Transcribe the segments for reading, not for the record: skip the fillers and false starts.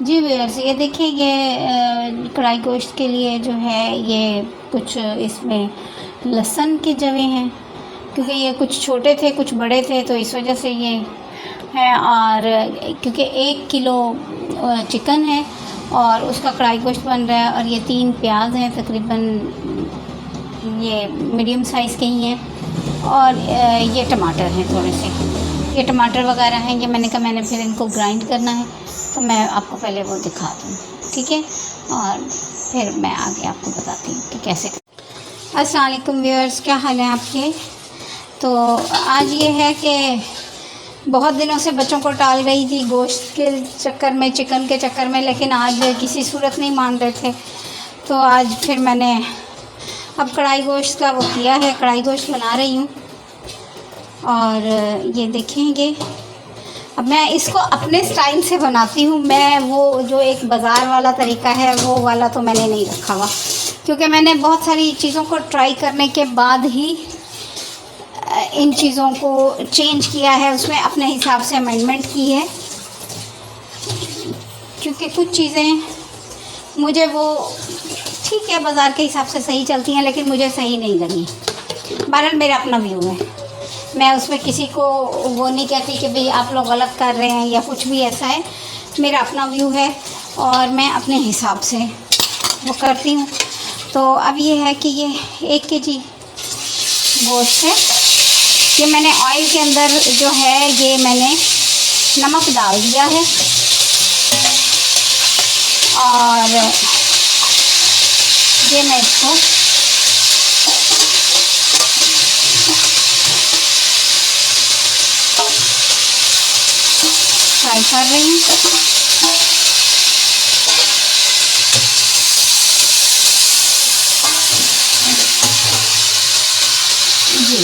जी viewers, ये देखिए ये कढ़ाई गोश्त के लिए जो है ये कुछ इसमें लहसुन की जवें हैं, क्योंकि ये कुछ छोटे थे कुछ बड़े थे तो इस वजह से ये है। और क्योंकि 1 किलो चिकन है और उसका कढ़ाई गोश्त बन रहा है, और ये 3 प्याज हैं, तकरीबन ये मीडियम साइज़ के ही हैं, और ये टमाटर हैं थोड़े से, ये टमाटर वगैरह हैं। ये मैंने कहा मैंने फिर इनको ग्राइंड करना है, तो मैं आपको पहले वो दिखा दूँ, ठीक है, और फिर मैं आगे आपको बताती हूँ कि कैसे। अस्सलाम वालेकुम व्यूअर्स, क्या हाल है आपके। तो आज ये है कि बहुत दिनों से बच्चों को टाल रही थी गोश्त के चक्कर में, चिकन के चक्कर में, लेकिन आज किसी सूरत नहीं मान रहे थे। तो आज फिर मैंने अब कढ़ाई गोश्त का वो किया है, कढ़ाई गोश्त बना रही हूँ। और ये देखेंगे, अब मैं इसको अपने स्टाइल से बनाती हूँ। मैं वो जो एक बाज़ार वाला तरीका है वो वाला तो मैंने नहीं रखा हुआ, क्योंकि मैंने बहुत सारी चीज़ों को ट्राई करने के बाद ही इन चीज़ों को चेंज किया है, उसमें अपने हिसाब से अमेंडमेंट की है। क्योंकि कुछ चीज़ें मुझे वो ठीक है बाज़ार के हिसाब से सही चलती हैं, लेकिन मुझे सही नहीं लगी। बहरहाल मेरा अपना व्यू है, मैं उसमें किसी को वो नहीं कहती कि भाई आप लोग गलत कर रहे हैं या कुछ भी ऐसा है। मेरा अपना व्यू है और मैं अपने हिसाब से वो करती हूँ। तो अब ये है कि ये 1 केजी गोश्त है, ये मैंने ऑयल के अंदर जो है ये मैंने नमक डाल दिया है, और ये मैं इसको फ्राई कर रही हूँ। जी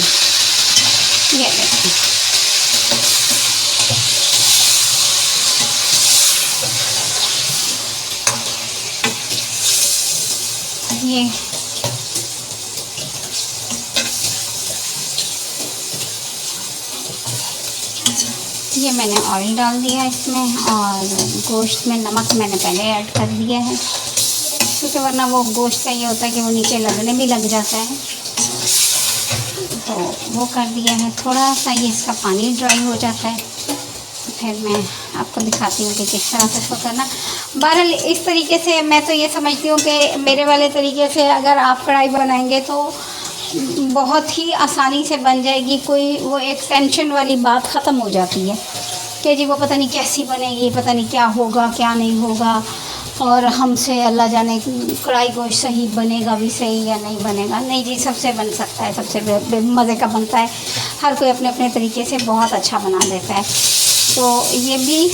ये देखिए, ये मैंने ऑयल डाल दिया इसमें, और गोश्त में नमक मैंने पहले ऐड कर दिया है, क्योंकि वरना वो गोश्त का ये होता है कि वो नीचे लगने भी लग जाता है। तो वो कर दिया है, थोड़ा सा ये इसका पानी ड्राई हो जाता है, फिर मैं आपको दिखाती हूँ कि किस तरह से इसको करना। बहरहाल इस तरीके से मैं तो ये समझती हूँ कि मेरे वाले तरीके से अगर आप कढ़ाई बनाएंगे तो बहुत ही आसानी से बन जाएगी। कोई वो एक टेंशन वाली बात ख़त्म हो जाती है कि जी वो पता नहीं कैसी बनेगी, पता नहीं क्या होगा क्या नहीं होगा, और हमसे अल्लाह जाने कढ़ाई गोश्त सही बनेगा भी सही या नहीं बनेगा। नहीं जी, सबसे बन सकता है, सबसे मज़े का बनता है, हर कोई अपने अपने तरीके से बहुत अच्छा बना देता है। तो ये भी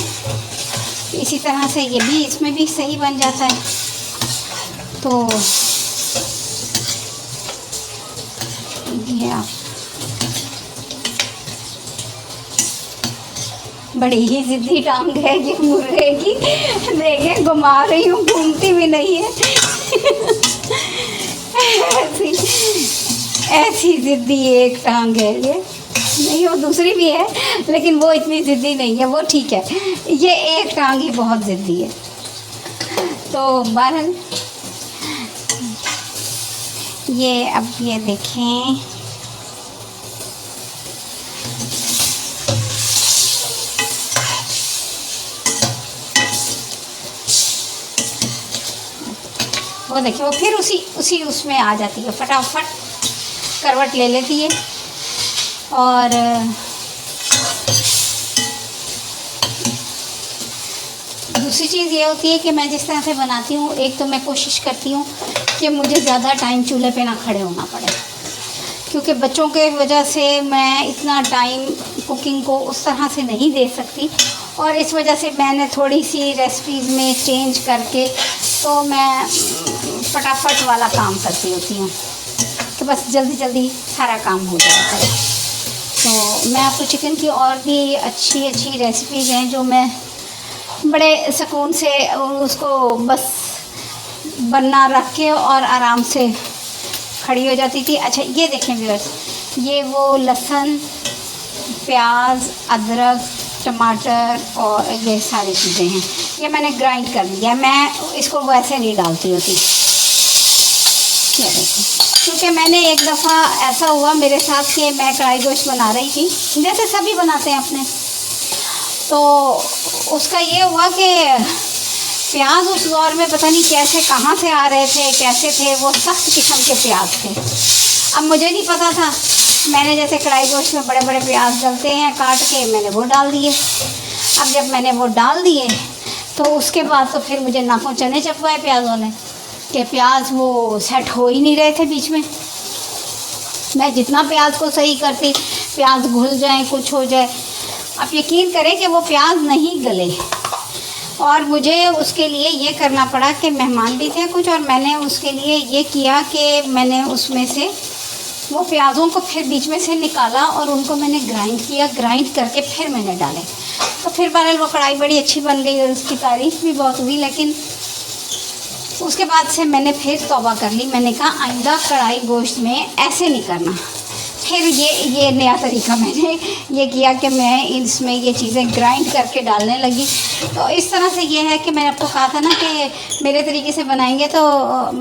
इसी तरह से ये भी इसमें भी सही बन जाता है। तो ये आप बड़ी ही ज़िद्दी टांग है ये मुर्गे की, देखें घुमा रही हूँ, घूमती भी नहीं है। ऐसी ज़िद्दी एक टांग है ये, नहीं वो दूसरी भी है लेकिन वो इतनी ज़िद्दी नहीं है, वो ठीक है। ये एक टांग ही बहुत ज़िद्दी है। तो बहरहाल ये अब ये देखें, वो देखिए वो फिर उसी उसमें आ जाती है, फटाफट करवट ले लेती है। और दूसरी चीज़ ये होती है कि मैं जिस तरह से बनाती हूँ, एक तो मैं कोशिश करती हूँ कि मुझे ज़्यादा टाइम चूल्हे पे ना खड़े होना पड़े, क्योंकि बच्चों के वजह से मैं इतना टाइम कुकिंग को उस तरह से नहीं दे सकती, और इस वजह से मैंने थोड़ी सी रेसिपीज़ में चेंज करके तो मैं फटाफट वाला काम करती होती हूँ, तो बस जल्दी जल्दी सारा काम हो जाता है। तो मैं आपको चिकन की और भी अच्छी अच्छी रेसिपीज़ हैं जो मैं बड़े सुकून से उसको बस बनना रख के और आराम से खड़ी हो जाती थी। अच्छा ये देखें व्यूअर्स, ये वो लहसुन, प्याज, अदरक, टमाटर और ये सारी चीज़ें हैं, ये मैंने ग्राइंड कर लिया। मैं इसको वैसे नहीं डालती होती, ये देखिए, क्योंकि मैंने एक दफ़ा ऐसा हुआ मेरे साथ कि मैं कढ़ाई गोश्त बना रही थी, जैसे सभी बनाते हैं अपने, तो उसका ये हुआ कि प्याज उस दौर में पता नहीं कैसे कहाँ से आ रहे थे, कैसे थे, वो सख्त किस्म के प्याज थे। अब मुझे नहीं पता था, मैंने जैसे कढ़ाई गोश्त में बड़े बड़े प्याज डलते हैं काट के, मैंने वो डाल दिए। अब जब मैंने वो डाल दिए तो उसके बाद तो फिर मुझे नाखून चने चपवाए प्याज़ों ने कि प्याज वो सेट हो ही नहीं रहे थे बीच में। मैं जितना प्याज को सही करती, प्याज घुल जाए, कुछ हो जाए। आप यकीन करें कि वो प्याज नहीं गले, और मुझे उसके लिए ये करना पड़ा कि मेहमान भी थे कुछ, और मैंने उसके लिए ये किया कि मैंने उसमें से वो प्याज़ों को फिर बीच में से निकाला और उनको मैंने ग्राइंड किया, ग्राइंड करके फिर मैंने डाले। तो फिर बहरहाल वो कढ़ाई बड़ी अच्छी बन गई और उसकी तारीफ़ भी बहुत हुई। लेकिन उसके बाद से मैंने फिर तौबा कर ली, मैंने कहा आइंदा कढ़ाई गोश्त में ऐसे नहीं करना। फिर ये नया तरीका मैंने ये किया कि मैं इसमें ये चीज़ें ग्राइंड करके डालने लगी। तो इस तरह से ये है कि मैंने आपको कहा था ना कि मेरे तरीके से बनाएंगे तो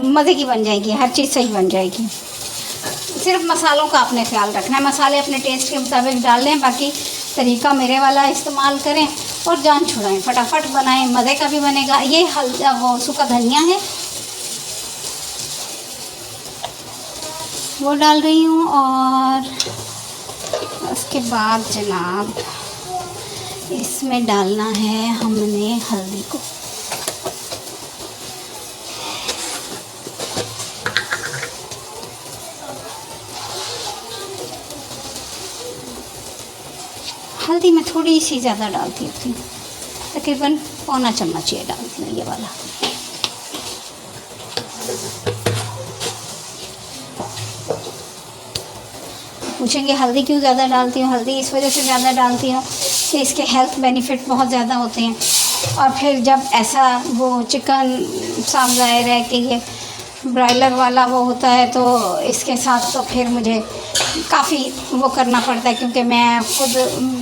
मज़े की बन जाएगी, हर चीज़ सही बन जाएगी। सिर्फ मसालों का आपने ख्याल रखना है, मसाले अपने टेस्ट के मुताबिक डाल लें, बाकी तरीका मेरे वाला इस्तेमाल करें और जान छुड़ाएं, फटाफट बनाएं, मज़े का भी बनेगा। ये वो सूखा धनिया है, वो डाल रही हूँ। और उसके बाद जनाब इसमें डालना है हमने हल्दी को। हल्दी मैं थोड़ी सी ज़्यादा डालती हूँ, तकरीबन पौना चम्मच ये डालती हूँ, ये वाला। पूछेंगे हल्दी क्यों ज़्यादा डालती हूँ? हल्दी इस वजह से ज़्यादा डालती हूँ कि इसके हेल्थ बेनिफिट बहुत ज़्यादा होते हैं। और फिर जब ऐसा वो चिकन, साफ ज़ाहिर है कि ये ब्रॉयलर वाला वो होता है, तो इसके साथ तो फिर मुझे काफ़ी वो करना पड़ता है, क्योंकि मैं खुद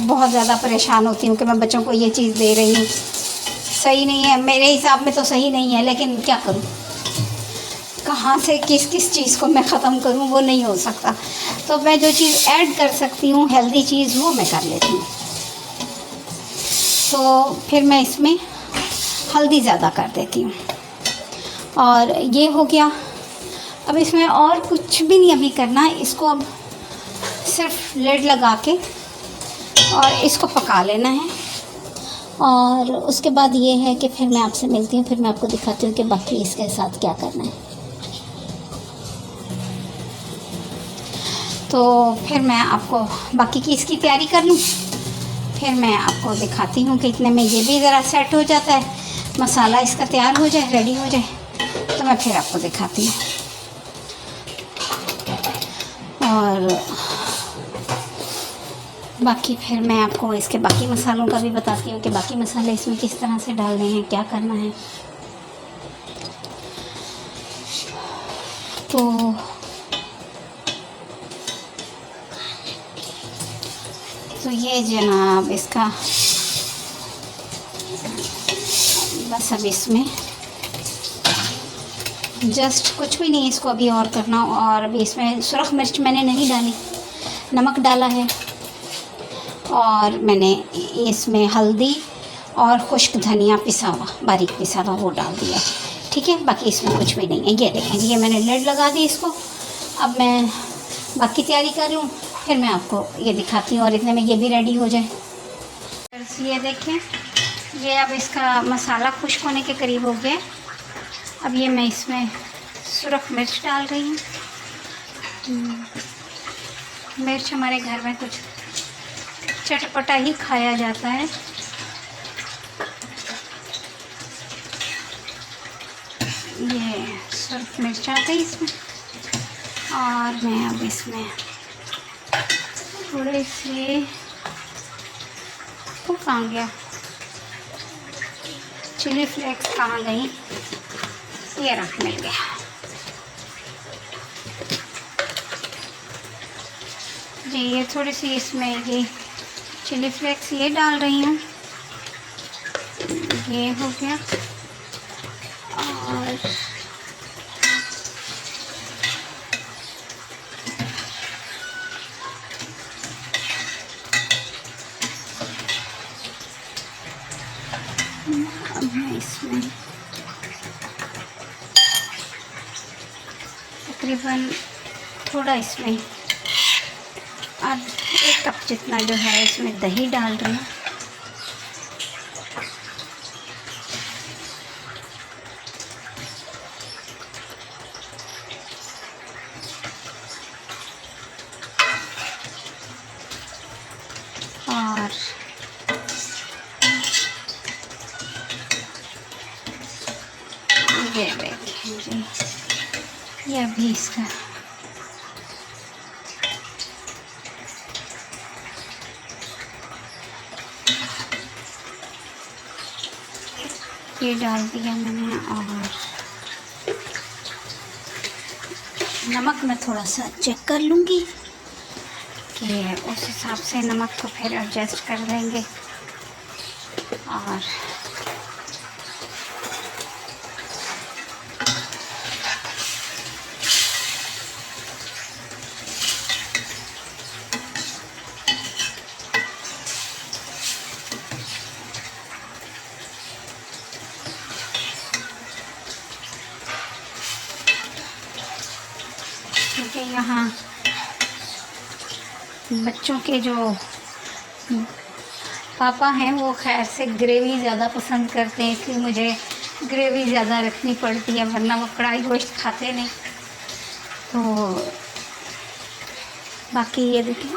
बहुत ज़्यादा परेशान होती हूँ कि मैं बच्चों को ये चीज़ दे रही हूँ, सही नहीं है मेरे हिसाब में, तो सही नहीं है, लेकिन क्या करूँ, कहाँ से किस किस चीज़ को मैं ख़त्म करूँ, वो नहीं हो सकता। तो मैं जो चीज़ ऐड कर सकती हूँ हेल्दी चीज़, वो मैं कर लेती हूँ। तो फिर मैं इसमें हल्दी ज़्यादा कर देती हूँ। और ये हो गया। अब इसमें और कुछ भी नहीं अभी करना, इसको अब सिर्फ लिड लगा के और इसको पका लेना है। और उसके बाद ये है कि फिर मैं आपसे मिलती हूँ, फिर मैं आपको दिखाती हूँ कि बाकी इसके साथ क्या करना है। तो फिर मैं आपको बाकी की इसकी तैयारी कर लूँ, फिर मैं आपको दिखाती हूँ कि इतने में ये भी ज़रा सेट हो जाता है, मसाला इसका तैयार हो जाए, रेडी हो जाए, तो मैं फिर आपको दिखाती हूँ। और बाकी फिर मैं आपको इसके बाकी मसालों का भी बताती हूँ कि बाकी मसाले इसमें किस तरह से डालने हैं, क्या करना है। तो ये जनाब इसका बस अब इसमें जस्ट कुछ भी नहीं, इसको अभी और करना। और अभी इसमें सुरख मिर्च मैंने नहीं डाली, नमक डाला है, और मैंने इसमें हल्दी और खुश्क धनिया पिसा हुआ, बारीक पिसा हुआ, वो डाल दिया। ठीक है, बाकी इसमें कुछ भी नहीं है। ये देखें, ये मैंने लिड लगा दी इसको। अब मैं बाकी तैयारी कर लूँ, फिर मैं आपको ये दिखाती हूँ, और इतने में ये भी रेडी हो जाए। ये देखें, ये अब इसका मसाला खुश्क होने के करीब हो गया। अब ये मैं इसमें सुरख मिर्च डाल रही हूँ। मिर्च हमारे घर में कुछ चटपटा ही खाया जाता है। ये सुरख मिर्च आ गई इसमें, और मैं अब इसमें थोड़े से वो कहाँ गया, चिली फ्लेक्स कहाँ गई, ये रख, मिल गया। जी, ये थोड़ी सी इसमें ये चिली फ्लेक्स ये डाल रही हूँ, ये हो गया। और अब मैं इसमें तकरीबन थोड़ा इसमें अब 1 कप जितना जो है इसमें दही डाल रही हूँ। और ये देखिए जी, ये भी इसका ये डाल दिया मैंने। और नमक मैं थोड़ा सा चेक कर लूँगी कि उस हिसाब से नमक को फिर एडजस्ट कर देंगे। और क्योंकि यहाँ बच्चों के जो पापा हैं वो खैर से ग्रेवी ज़्यादा पसंद करते हैं, इसलिए मुझे ग्रेवी ज़्यादा रखनी पड़ती है, वरना वो कढ़ाई गोश्त खाते नहीं। तो बाकी ये देखिए,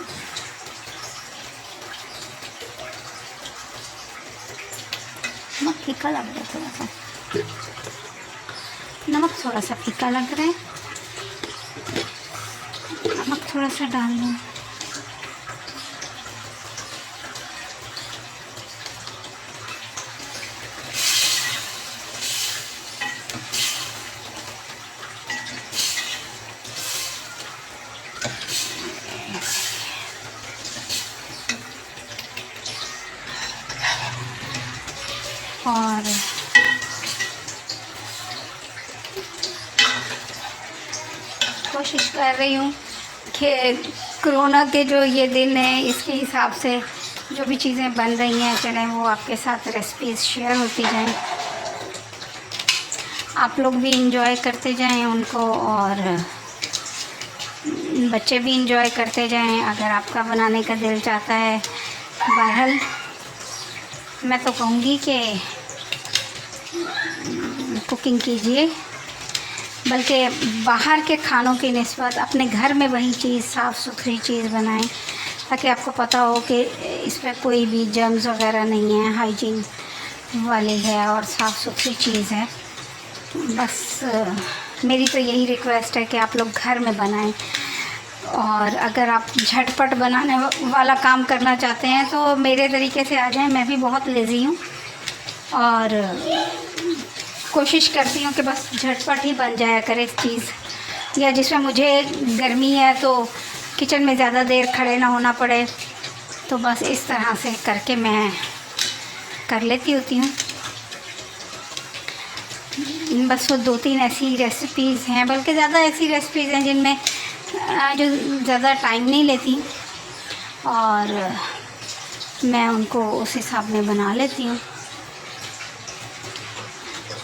नमक फीका लग रहा है, थोड़ा सा नमक थोड़ा सा फीका लग रहा है, नमक थोड़ा सा डाल लूँ। और कोशिश कर रही हूँ कि कोरोना के जो ये दिन है इसके हिसाब से जो भी चीज़ें बन रही हैं चलें वो आपके साथ रेसिपीज़ शेयर होती जाएं, आप लोग भी इंजॉय करते जाएं उनको और बच्चे भी इंजॉय करते जाएं अगर आपका बनाने का दिल चाहता है। बहरहाल मैं तो कहूँगी कि कुकिंग कीजिए, बल्कि बाहर के खानों की निस्बत अपने घर में वही चीज़ साफ़ सुथरी चीज़ बनाएं, ताकि आपको पता हो कि इस पर कोई भी जर्म्स वगैरह नहीं है, हाइजीन वाली है और साफ़ सुथरी चीज़ है। बस मेरी तो यही रिक्वेस्ट है कि आप लोग घर में बनाएं। और अगर आप झटपट बनाने वाला काम करना चाहते हैं तो मेरे तरीके से आ जाएं, मैं भी बहुत लेज़ी हूँ और कोशिश करती हूँ कि बस झटपट ही बन जाया करे चीज़, या जिसमें मुझे गर्मी है तो किचन में ज़्यादा देर खड़े ना होना पड़े, तो बस इस तरह से करके मैं कर लेती होती हूँ। बस वो 2-3 ऐसी रेसिपीज़ हैं, बल्कि ज़्यादा ऐसी रेसिपीज़ हैं जिनमें जो ज़्यादा टाइम नहीं लेती और मैं उनको उस हिसाब में बना लेती हूँ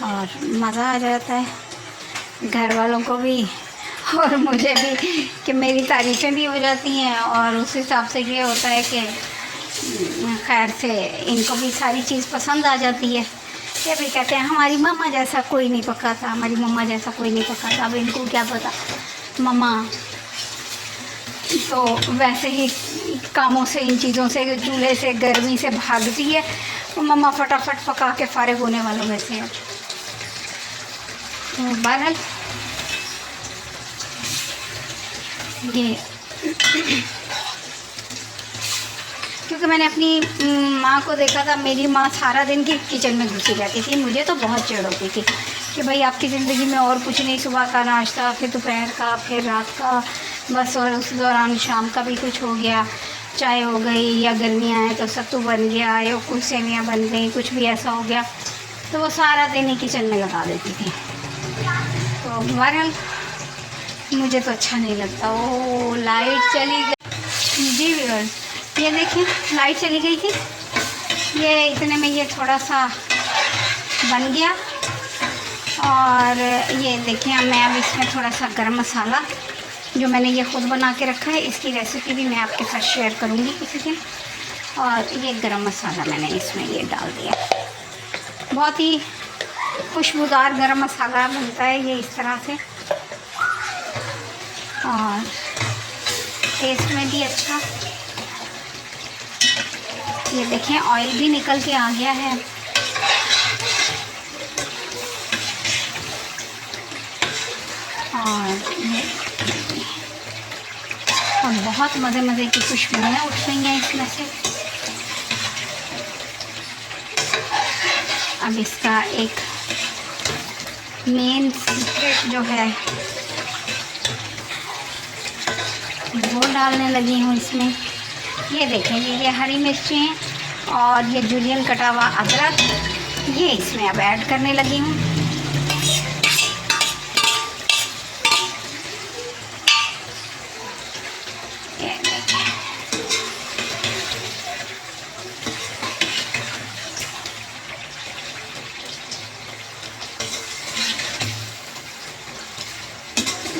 और मज़ा आ जाता है घर वालों को भी और मुझे भी कि मेरी तारीफ़ें भी हो जाती हैं और उस हिसाब से ये होता है कि खैर से इनको भी सारी चीज़ पसंद आ जाती है। ये भी कहते हैं हमारी मम्मा जैसा कोई नहीं पकाता, हमारी मम्मा जैसा कोई नहीं पकाता। अब इनको क्या पता, मम्मा तो वैसे ही कामों से, इन चीज़ों से, चूल्हे से, गर्मी से भागती है, तो मम्मा फटाफट पका के फारिग होने वालों में से है। तो बहरहाल ये क्योंकि मैंने अपनी माँ को देखा था, मेरी माँ सारा दिन की किचन में घुसी रहती थी, मुझे तो बहुत चिढ़ होती थी कि भाई आपकी ज़िंदगी में और कुछ नहीं, सुबह का नाश्ता, फिर दोपहर का, फिर रात का, बस और उस दौरान शाम का भी कुछ हो गया, चाय हो गई, या गर्मियाँ हैं तो सत्तू बन गया, या कुछ सेवियाँ बन गई, कुछ भी ऐसा हो गया तो वो सारा दिन ही किचन में लगा देती थी। तो बहरहाल मुझे तो अच्छा नहीं लगता। ओ लाइट चली गई जी व्यूअर्स, ये देखिए लाइट चली गई थी, ये इतने में ये थोड़ा सा बन गया। और ये देखिए मैं अब इसमें थोड़ा सा गरम मसाला जो मैंने ये ख़ुद बना के रखा है, इसकी रेसिपी भी मैं आपके साथ शेयर करूँगी किसी दिन। और ये गरम मसाला मैंने इसमें ये डाल दिया, बहुत ही खुशबूदार गरम मसाला बनता है ये इस तरह से, और टेस्ट में भी अच्छा। ये देखें ऑयल भी निकल के आ गया है। और बहुत मज़े की खुशबुएं उठ रही हैं इसमें से। अब इसका एक मेन सीक्रेट जो है वो डालने लगी हूँ इसमें। ये देखें ये हरी मिर्चें और ये जुलियन कटा हुआ अदरक, ये इसमें अब ऐड करने लगी हूँ।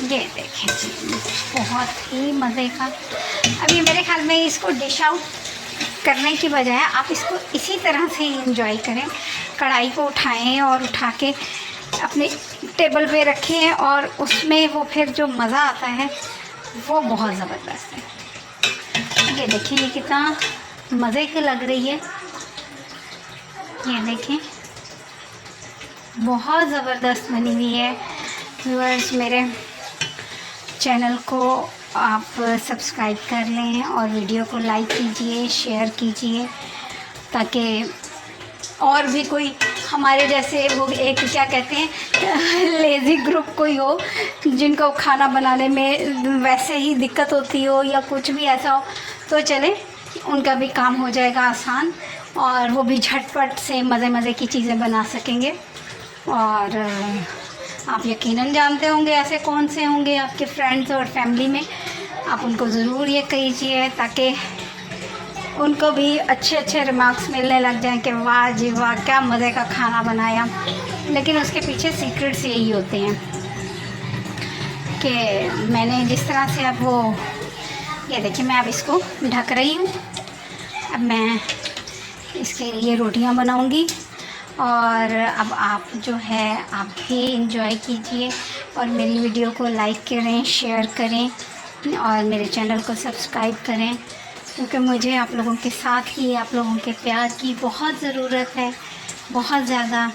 ये देखें बहुत ही मज़े का। अभी मेरे ख्याल में इसको डिश आउट करने की बजाय आप इसको इसी तरह से एंजॉय करें। कढ़ाई को उठाएं और उठा के अपने टेबल पे रखें, और उसमें वो फिर जो मज़ा आता है वो बहुत ज़बरदस्त है। ये देखिए ये कितना मज़े की लग रही है। ये देखें बहुत ज़बरदस्त बनी हुई है। व्यूअर्स मेरे चैनल को आप सब्सक्राइब कर लें और वीडियो को लाइक कीजिए, शेयर कीजिए, ताकि और भी कोई हमारे जैसे वो एक क्या कहते हैं लेज़ी ग्रुप कोई हो जिनको खाना बनाने में वैसे ही दिक्कत होती हो या कुछ भी ऐसा हो, तो चले उनका भी काम हो जाएगा आसान, और वो भी झटपट से मज़े की चीज़ें बना सकेंगे। और आप यकीनन जानते होंगे ऐसे कौन से होंगे आपके फ्रेंड्स और फैमिली में, आप उनको ज़रूर ये कीजिए ताकि उनको भी अच्छे रिमार्क्स मिलने लग जाएं कि वाह जी वाह क्या मज़े का खाना बनाया। लेकिन उसके पीछे सीक्रेट्स यही होते हैं कि मैंने जिस तरह से अब वो ये देखिए मैं अब इसको ढक रही हूँ। अब मैं इसके लिए रोटियाँ बनाऊँगी, और अब आप जो है आप भी इंजॉय कीजिए और मेरी वीडियो को लाइक करें, शेयर करें और मेरे चैनल को सब्सक्राइब करें, क्योंकि मुझे आप लोगों के साथ ही आप लोगों के प्यार की बहुत ज़रूरत है, बहुत ज़्यादा।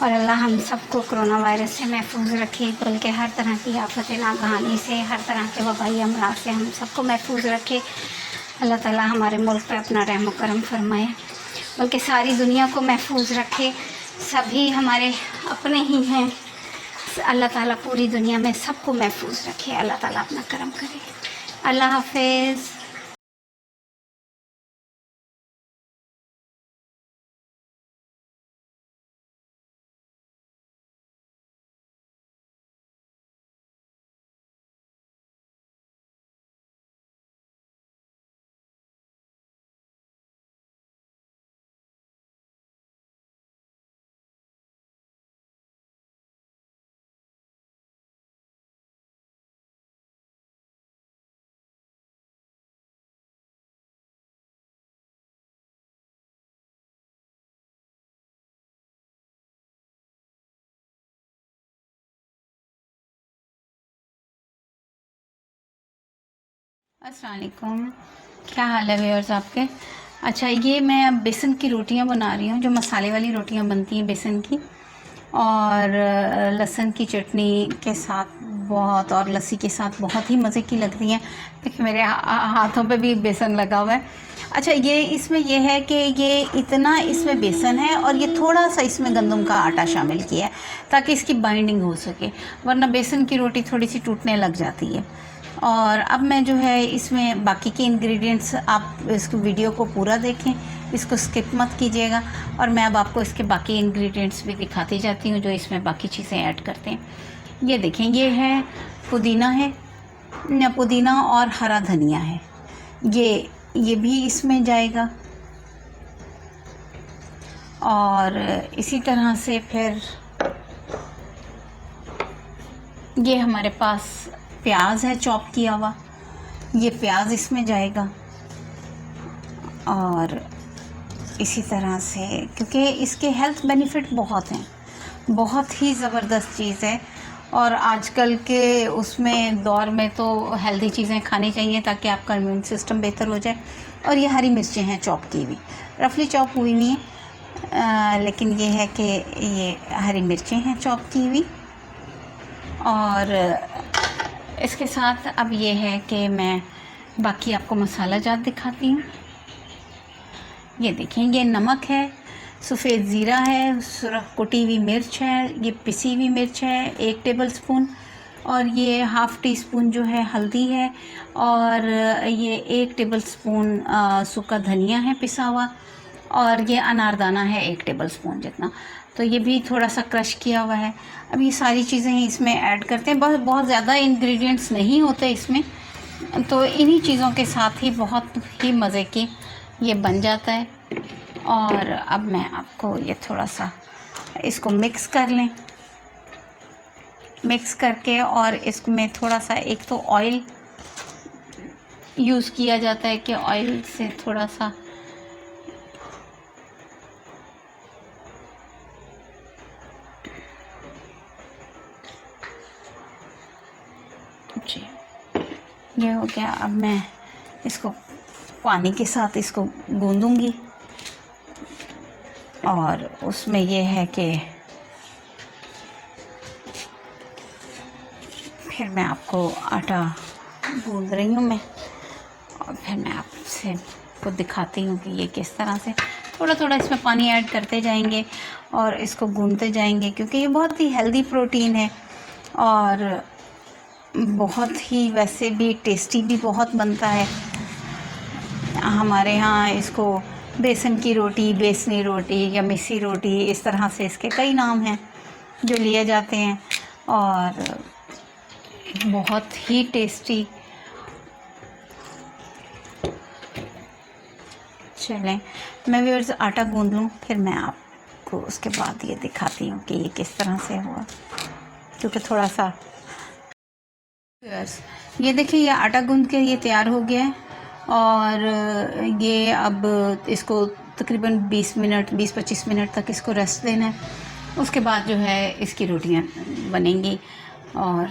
और अल्लाह हम सबको कोरोना वायरस से महफूज रखे, बल्कि हर तरह की आफत नागहानी से, हर तरह के वबाई अमराज से हम सबको महफूज रखे। अल्लाह ताला हमारे मुल्क पे अपना रहम व करम फरमाए, बल्कि सारी दुनिया को महफूज रखे। सभी हमारे अपने ही हैं, अल्लाह ताला पूरी दुनिया में सबको महफूज रखे। अल्लाह ताला अपना करम करे। अल्लाह हाफ़िज़। अस्सलाम वालेकुम, क्या हाल है व्यूअर्स आपके। अच्छा ये मैं अब बेसन की रोटियां बना रही हूँ, जो मसाले वाली रोटियां बनती हैं बेसन की, और लहसुन की चटनी के साथ बहुत, और लस्सी के साथ बहुत ही मज़े की लग रही हैं। देखिए मेरे हाथों पे भी बेसन लगा हुआ है। अच्छा ये इसमें यह है कि ये इतना इसमें बेसन है और ये थोड़ा सा इसमें गंदम का आटा शामिल किया है ताकि इसकी बाइंडिंग हो सके, वरना बेसन की रोटी थोड़ी सी टूटने लग जाती है। और अब मैं जो है इसमें बाकी के इंग्रेडिएंट्स, आप इस वीडियो को पूरा देखें, इसको स्किप मत कीजिएगा। और मैं अब आपको इसके बाकी इंग्रेडिएंट्स भी दिखाती जाती हूँ जो इसमें बाकी चीज़ें ऐड करते हैं। ये देखें, ये है पुदीना है, पुदीना और हरा धनिया है, ये भी इसमें जाएगा। और इसी तरह से फिर ये हमारे पास प्याज है चॉप किया हुआ, ये प्याज इसमें जाएगा। और इसी तरह से, क्योंकि इसके हेल्थ बेनिफिट बहुत हैं, बहुत ही ज़बरदस्त चीज़ है। और आजकल के उसमें दौर में तो हेल्दी चीज़ें खानी चाहिए ताकि आपका इम्यून सिस्टम बेहतर हो जाए। और ये हरी मिर्चें हैं चॉप की हुई, रफली चॉप हुई नहीं है, लेकिन ये है कि ये हरी मिर्चें हैं चॉप की हुई। और इसके साथ अब ये है कि मैं बाकी आपको मसाला जात दिखाती हूँ। ये देखें, ये नमक है, सफ़ेद ज़ीरा है, सुरख कुटी हुई मिर्च है, ये पिसी हुई मिर्च है 1 टेबल स्पून, और ये हाफ़ टी स्पून जो है हल्दी है, और ये 1 टेबल स्पून सूखा धनिया है पिसा हुआ, और ये अनारदाना है 1 टेबल स्पून जितना, तो ये भी थोड़ा सा क्रश किया हुआ है। अब ये सारी चीज़ें इसमें ऐड करते हैं, बहुत ज़्यादा इंग्रेडिएंट्स नहीं होते इसमें, तो इन्हीं चीज़ों के साथ ही बहुत ही मज़े की ये बन जाता है। और अब मैं आपको ये थोड़ा सा इसको मिक्स कर लें, मिक्स करके, और इसमें थोड़ा सा एक तो ऑयल यूज़ किया जाता है कि ऑयल से थोड़ा सा जी, ये हो गया। अब मैं इसको पानी के साथ इसको गूंदूंगी, और उसमें ये है कि फिर मैं आपको आटा गूंद रही हूँ मैं, और फिर मैं आपसे को दिखाती हूँ कि ये किस तरह से थोड़ा थोड़ा इसमें पानी ऐड करते जाएंगे और इसको गूंदते जाएंगे, क्योंकि ये बहुत ही हेल्दी प्रोटीन है और बहुत ही वैसे भी टेस्टी भी बहुत बनता है। हमारे यहाँ इसको बेसन की रोटी, बेसनी रोटी या मिस्सी रोटी, इस तरह से इसके कई नाम हैं जो लिए जाते हैं, और बहुत ही टेस्टी। चलें, मैं भी आटा गूंद लूँ, फिर मैं आपको उसके बाद ये दिखाती हूँ कि ये किस तरह से हुआ, क्योंकि थोड़ा सा ये देखिए, ये आटा गूंद के ये तैयार हो गया है। और ये अब इसको तकरीबन 20-25 मिनट तक इसको रेस्ट देना है। उसके बाद जो है इसकी रोटियां बनेंगी, और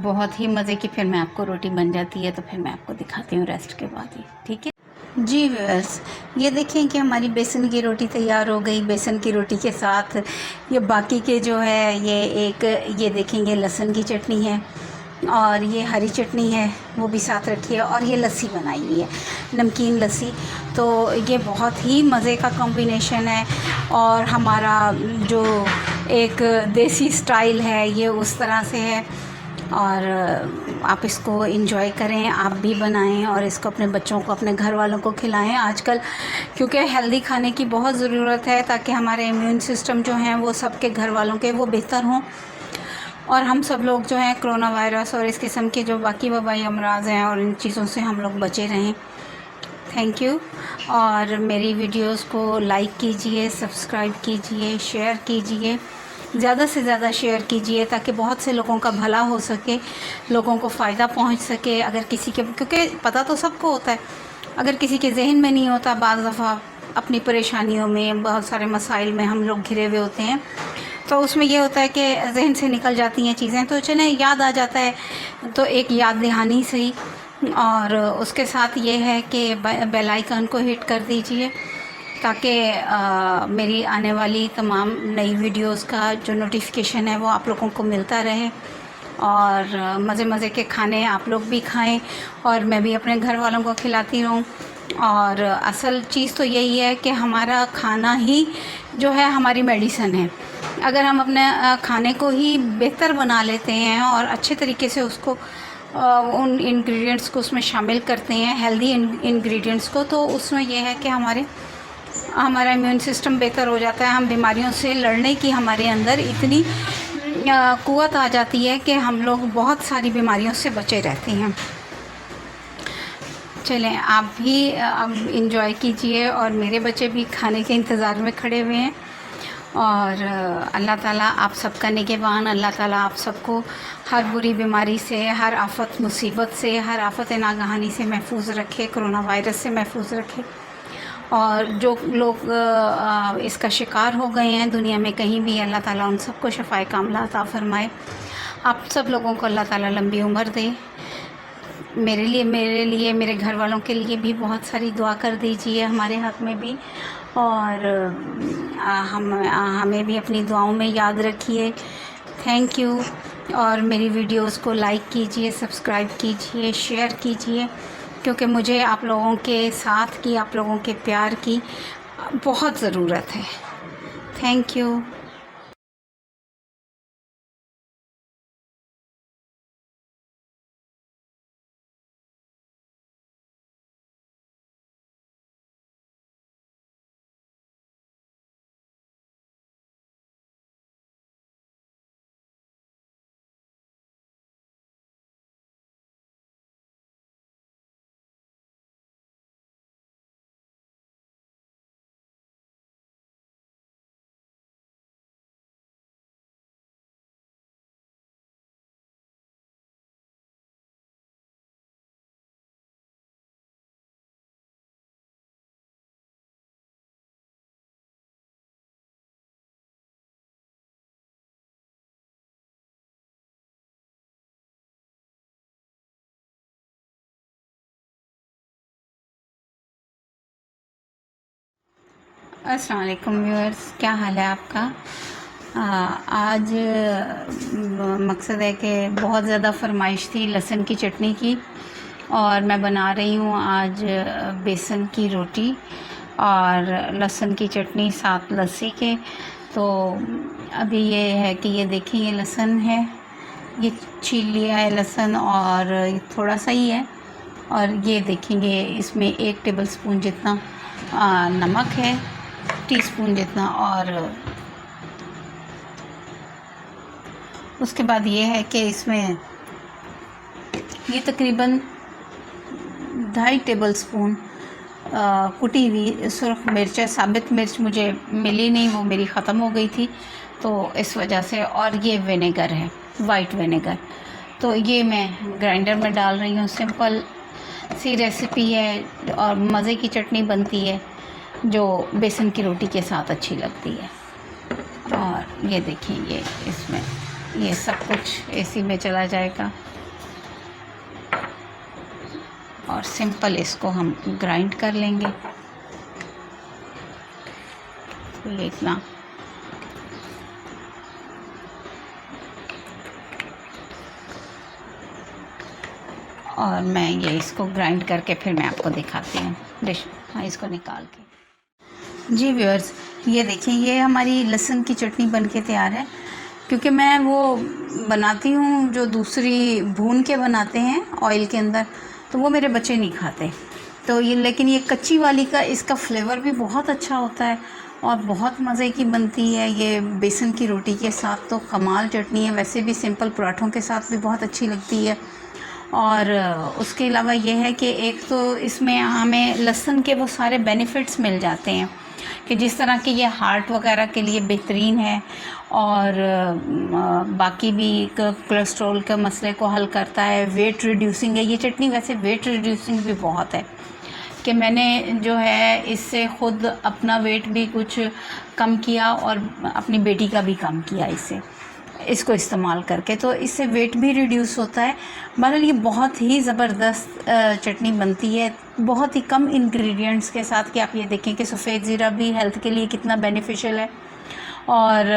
बहुत ही मज़े की फिर मैं आपको रोटी बन जाती है, तो फिर मैं आपको दिखाती हूँ रेस्ट के बाद ही, ठीक है जी व्यूअर्स। ये देखें कि हमारी बेसन की रोटी तैयार हो गई। बेसन की रोटी के साथ ये बाकी के जो है ये देखेंगे लहसुन की चटनी है, और ये हरी चटनी है वो भी साथ रखी है, और ये लस्सी बनाई हुई है, नमकीन लस्सी। तो ये बहुत ही मज़े का कॉम्बिनेशन है, और हमारा जो एक देसी स्टाइल है ये उस तरह से है। और आप इसको एंजॉय करें, आप भी बनाएं और इसको अपने बच्चों को, अपने घर वालों को खिलाएं आजकल, क्योंकि हेल्दी खाने की बहुत ज़रूरत है ताकि हमारे इम्यून सिस्टम जो हैं वो सबके घर वालों के वो बेहतर हों, और हम सब लोग जो हैं कोरोना वायरस और इस किस्म के जो बाकी वबाई अमराज हैं और इन चीज़ों से हम लोग बचे रहें। Thank you. और मेरी वीडियोस को लाइक कीजिए, सब्सक्राइब कीजिए, शेयर कीजिए, ज़्यादा से ज़्यादा शेयर कीजिए ताकि बहुत से लोगों का भला हो सके, लोगों को फ़ायदा पहुंच सके। अगर किसी के, क्योंकि पता तो सबको होता है, अगर किसी के जहन में नहीं होता, बाज़ दफ़ा अपनी परेशानियों में, बहुत सारे मसाइल में हम लोग घिरे हुए होते हैं, तो उसमें ये होता है कि जहन से निकल जाती हैं चीज़ें, तो चलें याद आ जाता है तो एक याद दहानी सही। और उसके साथ ये है कि बेल आइकन को हिट कर दीजिए ताकि मेरी आने वाली तमाम नई वीडियोस का जो नोटिफिकेशन है वो आप लोगों को मिलता रहे, और मज़े मज़े के खाने आप लोग भी खाएं और मैं भी अपने घर वालों को खिलाती रहूं। और असल चीज़ तो यही है कि हमारा खाना ही जो है हमारी मेडिसिन है। अगर हम अपने खाने को ही बेहतर बना लेते हैं और अच्छे तरीके से उसको उन इंग्रेडिएंट्स को उसमें शामिल करते हैं, हेल्दी इंग्रेडिएंट्स को, तो उसमें यह है कि हमारा इम्यून सिस्टम बेहतर हो जाता है। हम बीमारियों से लड़ने की हमारे अंदर इतनी क़ुव्वत आ जाती है कि हम लोग बहुत सारी बीमारियों से बचे रहते हैं। चलें, आप भी अब इंजॉय कीजिए और मेरे बच्चे भी खाने के इंतज़ार में खड़े हुए हैं। और अल्लाह ताला आप सबका निगहबान, अल्लाह ताला आप सबको हर बुरी बीमारी से, हर आफत मुसीबत से, हर आफत नागहानी से महफूज रखे, कोरोना वायरस से महफूज रखे। और जो लोग इसका शिकार हो गए हैं दुनिया में कहीं भी, अल्लाह ताला उन सबको शफ़ाए कामिला अता फ़रमाए। आप सब लोगों को अल्लाह ताला लंबी उम्र दे। मेरे लिए मेरे घर वालों के लिए भी बहुत सारी दुआ कर दीजिए, हमारे हक़ में भी। और हमें भी अपनी दुआओं में याद रखिए। Thank you. और मेरी वीडियोस को लाइक कीजिए, सब्सक्राइब कीजिए, शेयर कीजिए, क्योंकि मुझे आप लोगों के साथ की, आप लोगों के प्यार की बहुत ज़रूरत है। Thank you. अस्सलाम वालेकुम व्यूअर्स, क्या हाल है आपका? आज मकसद है कि बहुत ज़्यादा फरमाइश थी लहसुन की चटनी की, और मैं बना रही हूँ आज बेसन की रोटी और लहसुन की चटनी साथ लस्सी के। तो अभी ये है कि ये देखिए, ये लहसुन है, ये छील लिया है लहसुन, और थोड़ा सा ही है। और ये देखेंगे, इसमें 1 टेबलस्पून जितना नमक है, टीस्पून जितना। और उसके बाद ये है कि इसमें ये तकरीबन 2.5 टेबलस्पून कुटी हुई सुरख मिर्च है। साबित मिर्च मुझे मिली नहीं, वो मेरी ख़त्म हो गई थी, तो इस वजह से। और ये विनेगर है, वाइट विनेगर। तो ये मैं ग्राइंडर में डाल रही हूँ। सिंपल सी रेसिपी है और मज़े की चटनी बनती है जो बेसन की रोटी के साथ अच्छी लगती है। और ये देखिए, ये इसमें ये सब कुछ इसी में चला जाएगा, और सिंपल इसको हम ग्राइंड कर लेंगे। तो ये इतना और मैं ये इसको ग्राइंड करके फिर मैं आपको दिखाती हूँ डिश। हाँ, इसको निकाल के। जी व्यूअर्स, ये देखिए, ये हमारी लहसुन की चटनी बनके तैयार है। क्योंकि मैं वो बनाती हूँ जो दूसरी भून के बनाते हैं ऑयल के अंदर, तो वो मेरे बच्चे नहीं खाते। तो ये, लेकिन ये कच्ची वाली का इसका फ्लेवर भी बहुत अच्छा होता है और बहुत मज़े की बनती है। ये बेसन की रोटी के साथ तो कमाल चटनी है, वैसे भी सिंपल पराठों के साथ भी बहुत अच्छी लगती है। और उसके अलावा ये है कि एक तो इसमें हमें लहसुन के वो सारे बेनिफिट्स मिल जाते हैं कि जिस तरह कि ये हार्ट वगैरह के लिए बेहतरीन है, और बाकी भी कोलेस्ट्रॉल के मसले को हल करता है, वेट रिड्यूसिंग है ये चटनी। वैसे वेट रिड्यूसिंग भी बहुत है कि मैंने जो है इससे ख़ुद अपना वेट भी कुछ कम किया और अपनी बेटी का भी कम किया इसको इस्तेमाल करके। तो इससे वेट भी रिड्यूस होता है। बहरहाल ये बहुत ही ज़बरदस्त चटनी बनती है, बहुत ही कम इंग्रेडिएंट्स के साथ। कि आप ये देखें कि सफ़ेद ज़ीरा भी हेल्थ के लिए कितना बेनिफिशियल है, और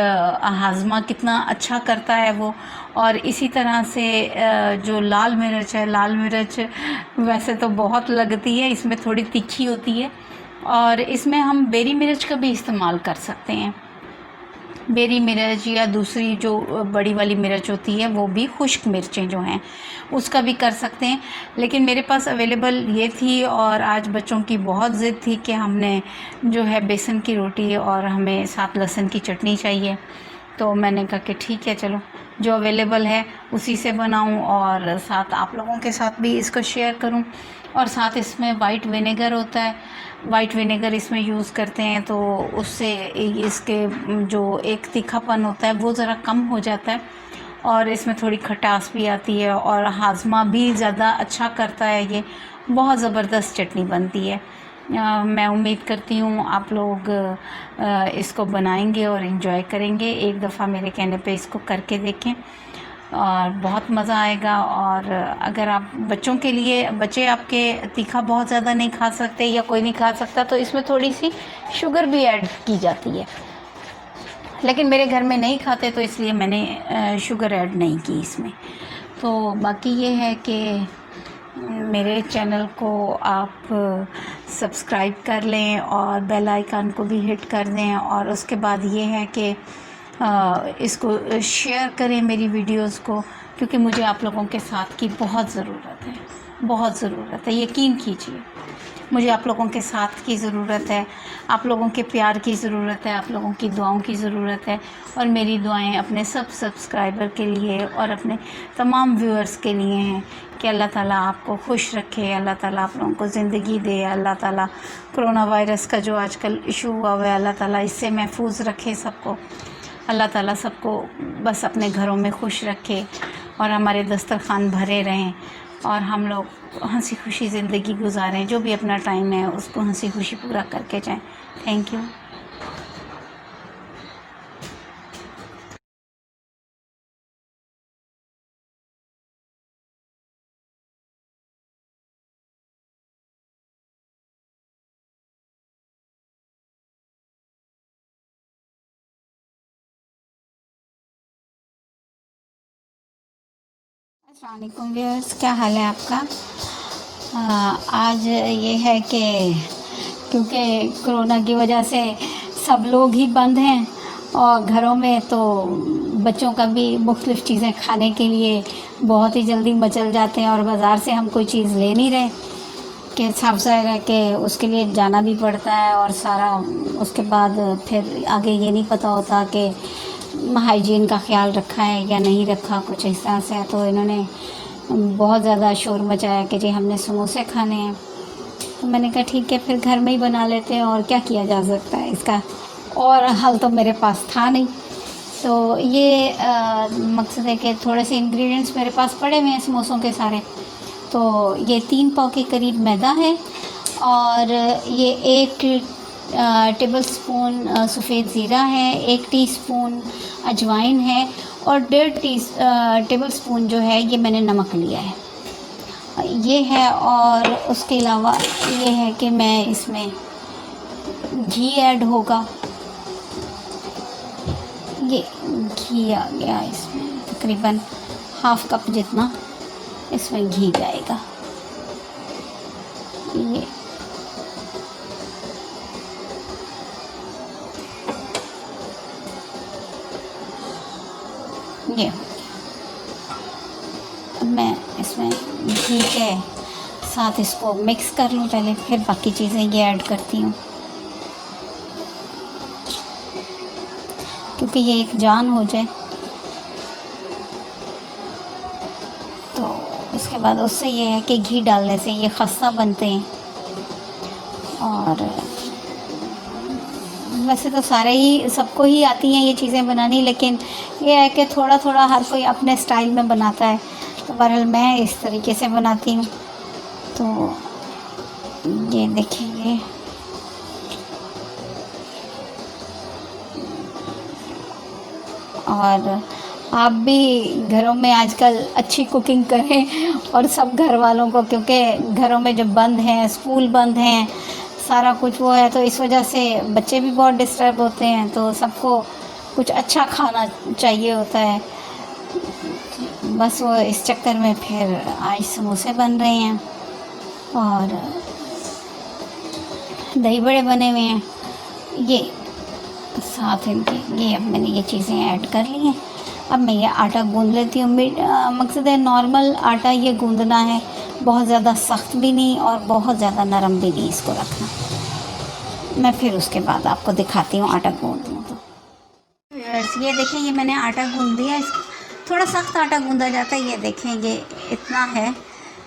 हाजमा कितना अच्छा करता है वो। और इसी तरह से जो लाल मिर्च है, लाल मिर्च वैसे तो बहुत लगती है, इसमें थोड़ी तीखी होती है, और इसमें हम बेरी मिर्च का भी इस्तेमाल कर सकते हैं। बेरी मिर्च या दूसरी जो बड़ी वाली मिर्च होती है, वो भी खुश्क मिर्चें जो हैं उसका भी कर सकते हैं। लेकिन मेरे पास अवेलेबल ये थी, और आज बच्चों की बहुत ज़िद थी कि हमने जो है बेसन की रोटी और हमें साथ लहसुन की चटनी चाहिए। तो मैंने कहा कि ठीक है, चलो जो अवेलेबल है उसी से बनाऊं और साथ आप लोगों के साथ भी इसको शेयर करूं। और साथ इसमें वाइट विनेगर होता है, वाइट विनेगर इसमें यूज़ करते हैं, तो उससे इसके जो एक तीखापन होता है वो ज़रा कम हो जाता है, और इसमें थोड़ी खटास भी आती है, और हाजमा भी ज़्यादा अच्छा करता है। ये बहुत ज़बरदस्त चटनी बनती है। मैं उम्मीद करती हूँ आप लोग इसको बनाएंगे और इन्जॉय करेंगे। एक दफ़ा मेरे कहने पे इसको करके देखें और बहुत मज़ा आएगा। और अगर आप बच्चों के लिए, बच्चे आपके तीखा बहुत ज़्यादा नहीं खा सकते या कोई नहीं खा सकता, तो इसमें थोड़ी सी शुगर भी ऐड की जाती है, लेकिन मेरे घर में नहीं खाते तो इसलिए मैंने शुगर ऐड नहीं की इसमें। तो बाकी ये है कि मेरे चैनल को आप सब्सक्राइब कर लें और बेल आइकन को भी हिट कर दें, और उसके बाद ये है कि इसको शेयर करें मेरी वीडियोस को, क्योंकि मुझे आप लोगों के साथ की बहुत ज़रूरत है, बहुत ज़रूरत है। यकीन कीजिए, मुझे आप लोगों के साथ की ज़रूरत है, आप लोगों के प्यार की ज़रूरत है, आप लोगों की दुआओं की ज़रूरत है। और मेरी दुआएं अपने सब सब्सक्राइबर के लिए और अपने तमाम व्यूअर्स के लिए हैं कि अल्लाह ताला आपको खुश रखे, अल्लाह ताला आप लोगों को ज़िंदगी दे, अल्लाह ताला कोरोना वायरस का जो आजकल इशू हुआ है अल्लाह ताला इससे महफूज रखे सबको, अल्लाह ताला सबको बस अपने घरों में खुश रखे, और हमारे दस्तरखान भरे रहें, और हम लोग हंसी खुशी ज़िंदगी गुजारें। जो भी अपना टाइम है उसको हंसी खुशी पूरा करके जाएं। Thank you. अस्सलाम वालेकुम व्यूअर्स, क्या हाल है आपका? आज ये है कि क्योंकि कोरोना की वजह से सब लोग ही बंद हैं और घरों में, तो बच्चों का भी मुख्तलिफ़ चीज़ें खाने के लिए बहुत ही जल्दी मचल जाते हैं, और बाज़ार से हम कोई चीज़ ले नहीं रहे कि साफ ज़ाहिर है कि उसके लिए जाना भी पड़ता है, और सारा उसके बाद फिर आगे ये नहीं पता होता कि हाइजीन का ख्याल रखा है या नहीं रखा, कुछ इस तरह से। तो इन्होंने बहुत ज़्यादा शोर मचाया कि जी हमने समोसे खाने हैं। तो मैंने कहा ठीक है, फिर घर में ही बना लेते हैं, और क्या किया जा सकता है इसका, और हल तो मेरे पास था नहीं। तो ये मकसद है कि थोड़े से इंग्रेडिएंट्स मेरे पास पड़े हुए हैं समोसों के सारे। तो ये 3 पाव के करीब मैदा है, और ये 1 टेबल स्पून सफ़ेद ज़ीरा है, 1 टीस्पून अजवाइन है, और 1.5 टेबल स्पून जो है ये मैंने नमक लिया है, ये है। और उसके अलावा ये है कि मैं इसमें घी ऐड होगा, ये घी आ गया इसमें, तकरीबन हाफ़ कप जितना इसमें घी जाएगा। ये अब मैं इसमें घी के साथ इसको मिक्स कर लूँ पहले, फिर बाकी चीज़ें ये ऐड करती हूँ, क्योंकि ये एक जान हो जाए। तो उसके बाद उससे ये है कि घी डालने से ये खस्ता बनते हैं, और वैसे तो सारे ही सबको ही आती हैं ये चीज़ें बनानी, लेकिन ये है कि थोड़ा थोड़ा हर कोई अपने स्टाइल में बनाता है। तो बहरहाल मैं इस तरीके से बनाती हूँ। तो ये देखिए, और आप भी घरों में आजकल अच्छी कुकिंग करें, और सब घर वालों को, क्योंकि घरों में जब बंद हैं, स्कूल बंद हैं, सारा कुछ वो है, तो इस वजह से बच्चे भी बहुत डिस्टर्ब होते हैं, तो सबको कुछ अच्छा खाना चाहिए होता है। बस वो इस चक्कर में फिर आज समोसे बन रहे हैं, और दही बड़े बने हुए हैं। ये साथ इनके ये अब मैंने ये चीज़ें ऐड कर ली हैं। अब मैं ये आटा गूंद लेती हूँ। मकसद है नॉर्मल आटा ये गूंदना है, बहुत ज़्यादा सख्त भी नहीं और बहुत ज़्यादा नरम भी नहीं इसको रखना। मैं फिर उसके बाद आपको दिखाती हूँ आटा गूंद लूँ तो। ये देखें, ये मैंने आटा गूंद दिया। इस थोड़ा सख्त आटा गूंदा जाता है। ये देखें, ये इतना है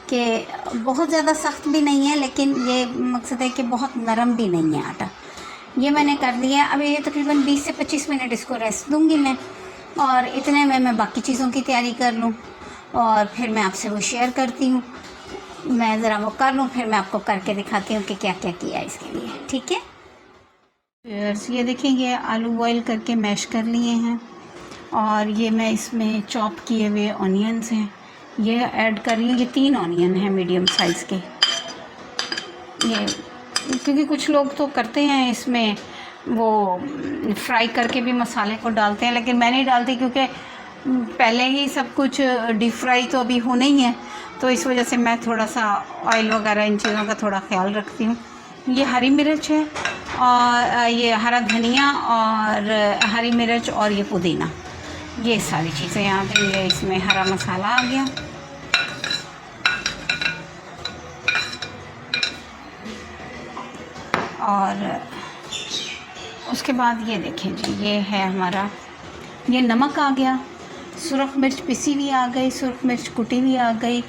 कि बहुत ज़्यादा सख्त भी नहीं है, लेकिन ये मकसद है कि बहुत नरम भी नहीं है आटा। ये मैंने कर दिया। अब ये तकरीबन 20 से 25 मिनट इसको रेस्ट दूंगी मैं, और इतने में मैं बाकी चीज़ों की तैयारी कर लूँ और फिर मैं आपसे वो शेयर करती हूँ। मैं ज़रा वो कर लूँ, फिर मैं आपको करके दिखाती हूँ कि क्या क्या किया इसके लिए। ठीक है। ये देखें, ये आलू बॉईल करके मैश कर लिए हैं, और ये मैं इसमें चॉप किए हुए ऑनियंस हैं ये ऐड कर रही हूँ। ये 3 ऑनियन हैं मीडियम साइज़ के। ये क्योंकि कुछ लोग तो करते हैं इसमें वो फ्राई करके भी मसाले को डालते हैं, लेकिन मैं नहीं डालती क्योंकि पहले ही सब कुछ डीप फ्राई तो अभी होना ही है, तो इस वजह से मैं थोड़ा सा ऑयल वगैरह इन चीज़ों का थोड़ा ख्याल रखती हूँ। ये हरी मिर्च है, और ये हरा धनिया और हरी मिर्च और ये पुदीना, ये सारी चीज़ें यहाँ पे। ये इसमें हरा मसाला आ गया, और उसके बाद ये देखें जी, ये है हमारा, ये नमक आ गया, सुरख मिर्च पिसी हुई आ गई, सुरख मिर्च कुटी हुई आ गई,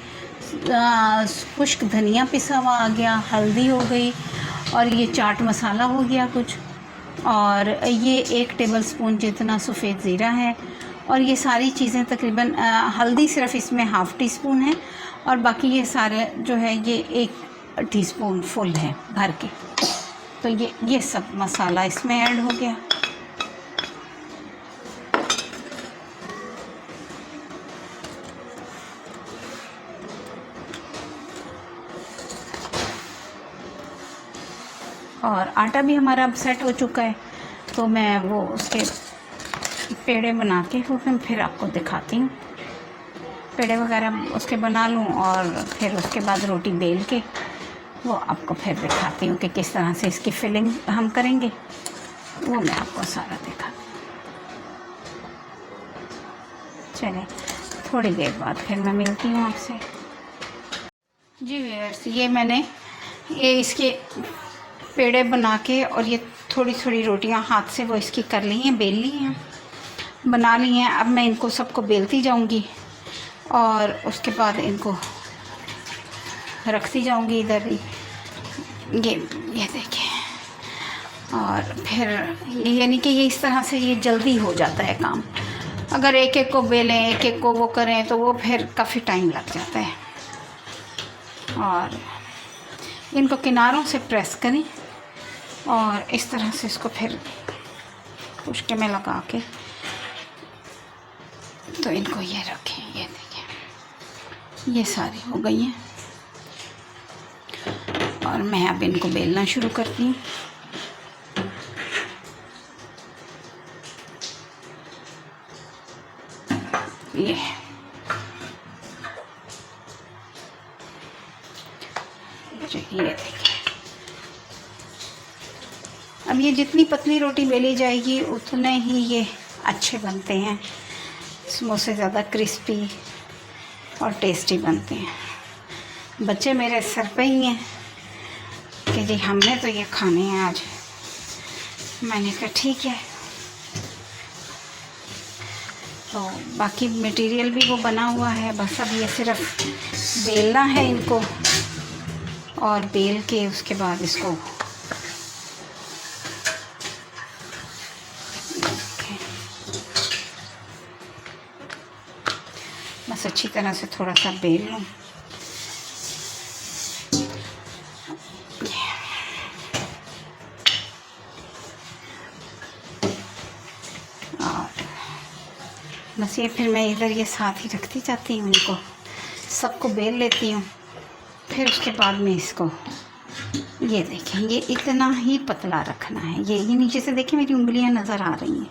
खुश्क धनिया पिसा हुआ आ गया, हल्दी हो गई, और ये चाट मसाला हो गया कुछ, और ये 1 टेबलस्पून जितना सफ़ेद ज़ीरा है, और ये सारी चीज़ें तकरीबन हल्दी सिर्फ इसमें ½ टीस्पून है, और बाकी ये सारे जो है ये 1 टीस्पून फुल है भर के। तो ये सब मसाला इसमें ऐड हो गया। और आटा भी हमारा अब सेट हो चुका है, तो मैं वो उसके पेड़े बना के फिर आपको दिखाती हूँ। पेड़े वगैरह उसके बना लूँ, और फिर उसके बाद रोटी बेल के वो आपको फिर दिखाती हूँ कि किस तरह से इसकी फिलिंग हम करेंगे, वो मैं आपको सारा दिखा। चलिए, थोड़ी देर बाद फिर मैं मिलती हूँ आपसे। जी व्यूअर्स, ये मैंने इसके पेड़े बना के, और ये थोड़ी थोड़ी रोटियां हाथ से वो इसकी कर ली हैं, बेल ली हैं, बना ली हैं। अब मैं इनको सबको बेलती जाऊंगी, और उसके बाद इनको रखती जाऊंगी इधर ही। ये देखिए, और फिर ये नहीं कि ये इस तरह से ये जल्दी हो जाता है काम। अगर एक एक को बेलें, एक एक को वो करें, तो वो फिर काफ़ी टाइम लग जाता है। और इनको किनारों से प्रेस करें, और इस तरह से इसको फिर पुश्के में लगा के तो इनको ये रखें। ये देखिए, ये सारी हो गई हैं, और मैं अब इनको बेलना शुरू करती हूँ। ये देखिए, अब ये जितनी पतली रोटी बेली जाएगी उतने ही ये अच्छे बनते हैं, समोसे ज़्यादा क्रिस्पी और टेस्टी बनते हैं। बच्चे मेरे सर पे ही हैं कि जी हमने तो ये खाने हैं आज। मैंने कहा ठीक है। तो बाकी मटेरियल भी वो बना हुआ है, बस अब ये सिर्फ बेलना है इनको, और बेल के उसके बाद इसको बस अच्छी तरह से थोड़ा सा बेल लूँ। बस ये फिर मैं इधर ये साथ ही रखती जाती हूँ, इनको सबको बेल लेती हूँ। फिर उसके बाद में इसको ये देखें, ये इतना ही पतला रखना है। ये नीचे से देखें मेरी उंगलियां नज़र आ रही हैं।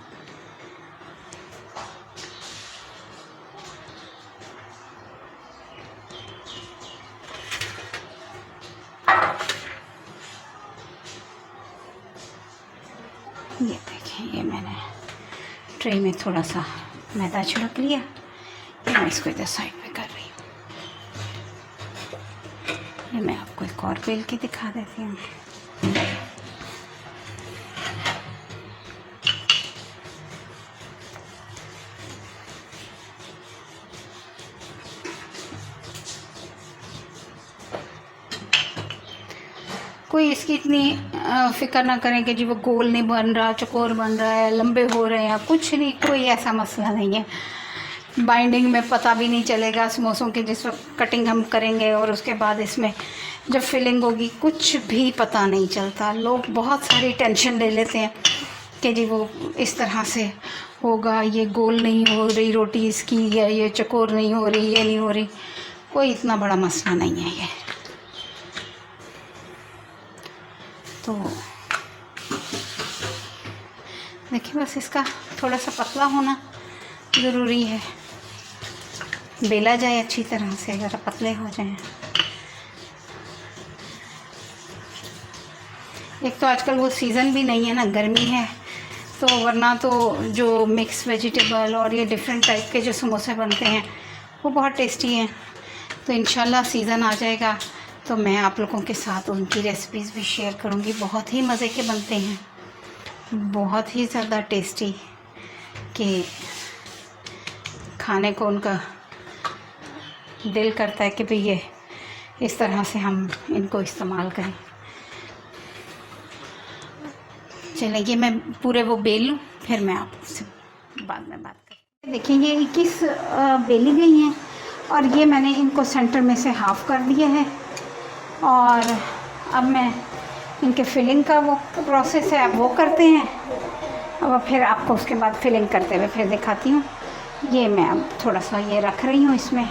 ये देखिए, देखें, ये मैंने ट्रे में थोड़ा सा मैदा छिड़क लिया। मैं इसको इधर साइड पे कर रही हूँ। ये मैं आपको एक और बेल के दिखा देती हूँ। कोई इसकी इतनी फ़िक्र ना करें कि जी वो गोल नहीं बन रहा, चौकोर बन रहा है, लंबे हो रहे हैं, कुछ नहीं, कोई ऐसा मसला नहीं है। बाइंडिंग में पता भी नहीं चलेगा समोसों की, जिस वक्त कटिंग हम करेंगे और उसके बाद इसमें जब फिलिंग होगी कुछ भी पता नहीं चलता। लोग बहुत सारी टेंशन ले लेते हैं कि जी वो इस तरह से होगा, ये गोल नहीं हो रही रोटी इसकी, या ये चौकोर नहीं हो रही, ये नहीं हो रही। कोई इतना बड़ा मसला नहीं है ये। तो देखिए, बस इसका थोड़ा सा पतला होना ज़रूरी है, बेला जाए अच्छी तरह से, ज़रा पतले हो जाएं। एक तो आजकल वो सीज़न भी नहीं है ना, गर्मी है, तो वरना तो जो मिक्स वेजिटेबल और ये डिफरेंट टाइप के जो समोसे बनते हैं वो बहुत टेस्टी हैं। तो इंशाल्लाह सीज़न आ जाएगा तो मैं आप लोगों के साथ उनकी रेसिपीज़ भी शेयर करूँगी। बहुत ही मज़े के बनते हैं, बहुत ही ज़्यादा टेस्टी, कि खाने को उनका दिल करता है कि भाई ये इस तरह से हम इनको इस्तेमाल करें। चलिए मैं पूरे वो बेल लूँ, फिर मैं आपसे बाद में बात करूँ। देखिए ये 21 बेली गई हैं और ये मैंने इनको सेंटर में से हाफ़ कर दिया है। और अब मैं इनके फिलिंग का वो प्रोसेस है, अब वो करते हैं। अब फिर आपको उसके बाद फिलिंग करते हुए फिर दिखाती हूँ। ये मैं अब थोड़ा सा ये रख रही हूँ इसमें।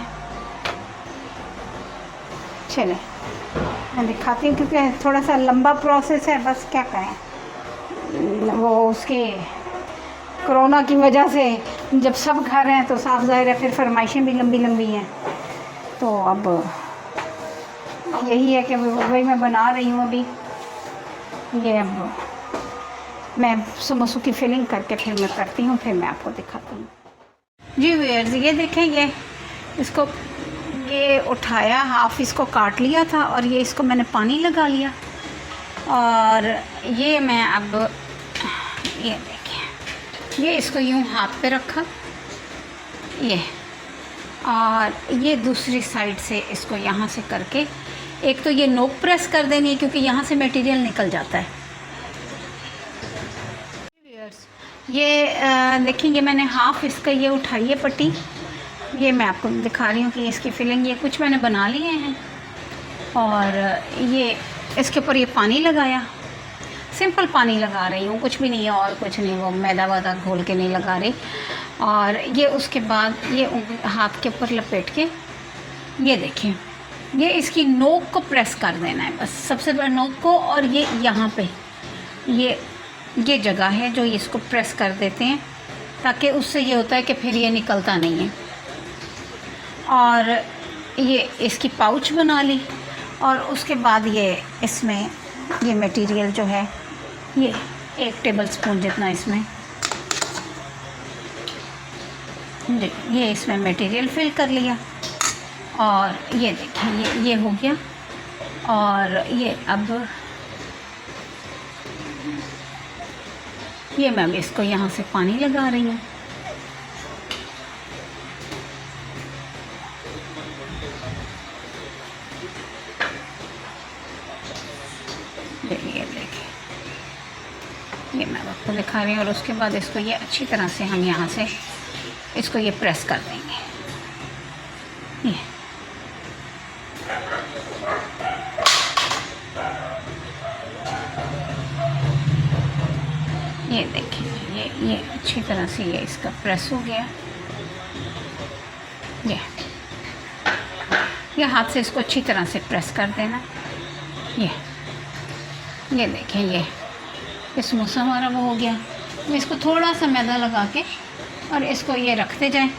चले मैं दिखाती हूँ, क्योंकि थोड़ा सा लंबा प्रोसेस है, बस क्या करें, वो उसके कोरोना की वजह से जब सब घर हैं तो साफ ज़ाहिर है फिर फरमाइशें भी लंबी लंबी हैं। तो अब यही है कि वही मैं बना रही हूँ अभी। ये अब मैं समोसों की फिलिंग करके फिर मैं करती हूँ, फिर मैं आपको दिखाती हूँ। जी व्यूअर्स, ये देखें, ये इसको ये उठाया, हाफ इसको काट लिया था और ये इसको मैंने पानी लगा लिया। और ये मैं अब ये देखिए, ये इसको यूँ हाथ पे रखा, ये, और ये दूसरी साइड से इसको यहाँ से करके, एक तो ये नोक प्रेस कर देनी है क्योंकि यहाँ से मटेरियल निकल जाता है। ये देखिए, मैंने हाफ इसका ये उठाई है पट्टी, ये मैं आपको दिखा रही हूँ कि इसकी फिलिंग ये कुछ मैंने बना लिए हैं। और ये इसके ऊपर ये पानी लगाया, सिंपल पानी लगा रही हूँ, कुछ भी नहीं है और कुछ नहीं, वो मैदा वैदा घोल के नहीं लगा रही। और ये उसके बाद ये हाथ के ऊपर लपेट के, ये देखिए, ये इसकी नोक को प्रेस कर देना है बस, सबसे बड़ा नोक को। और ये यहाँ पे ये जगह है जो इसको प्रेस कर देते हैं, ताकि उससे ये होता है कि फिर ये निकलता नहीं है। और ये इसकी पाउच बना ली। और उसके बाद ये इसमें ये मटेरियल जो है, ये 1 टेबल स्पून जितना इसमें ये इसमें मटेरियल फिल कर लिया। और ये देखिए, ये हो गया। और ये अब ये मैं इसको यहाँ से पानी लगा रही हूँ। ये देखिए, ये मैं आपको दिखा रही हूँ। और उसके बाद इसको ये अच्छी तरह से हम यहाँ से इसको ये प्रेस कर देंगे। ये देखिए, ये अच्छी तरह से ये इसका प्रेस हो गया। ये हाथ से इसको अच्छी तरह से प्रेस कर देना। ये देखें, ये समोसा हमारा वो हो गया। इसको थोड़ा सा मैदा लगा के और इसको ये रखते जाएं।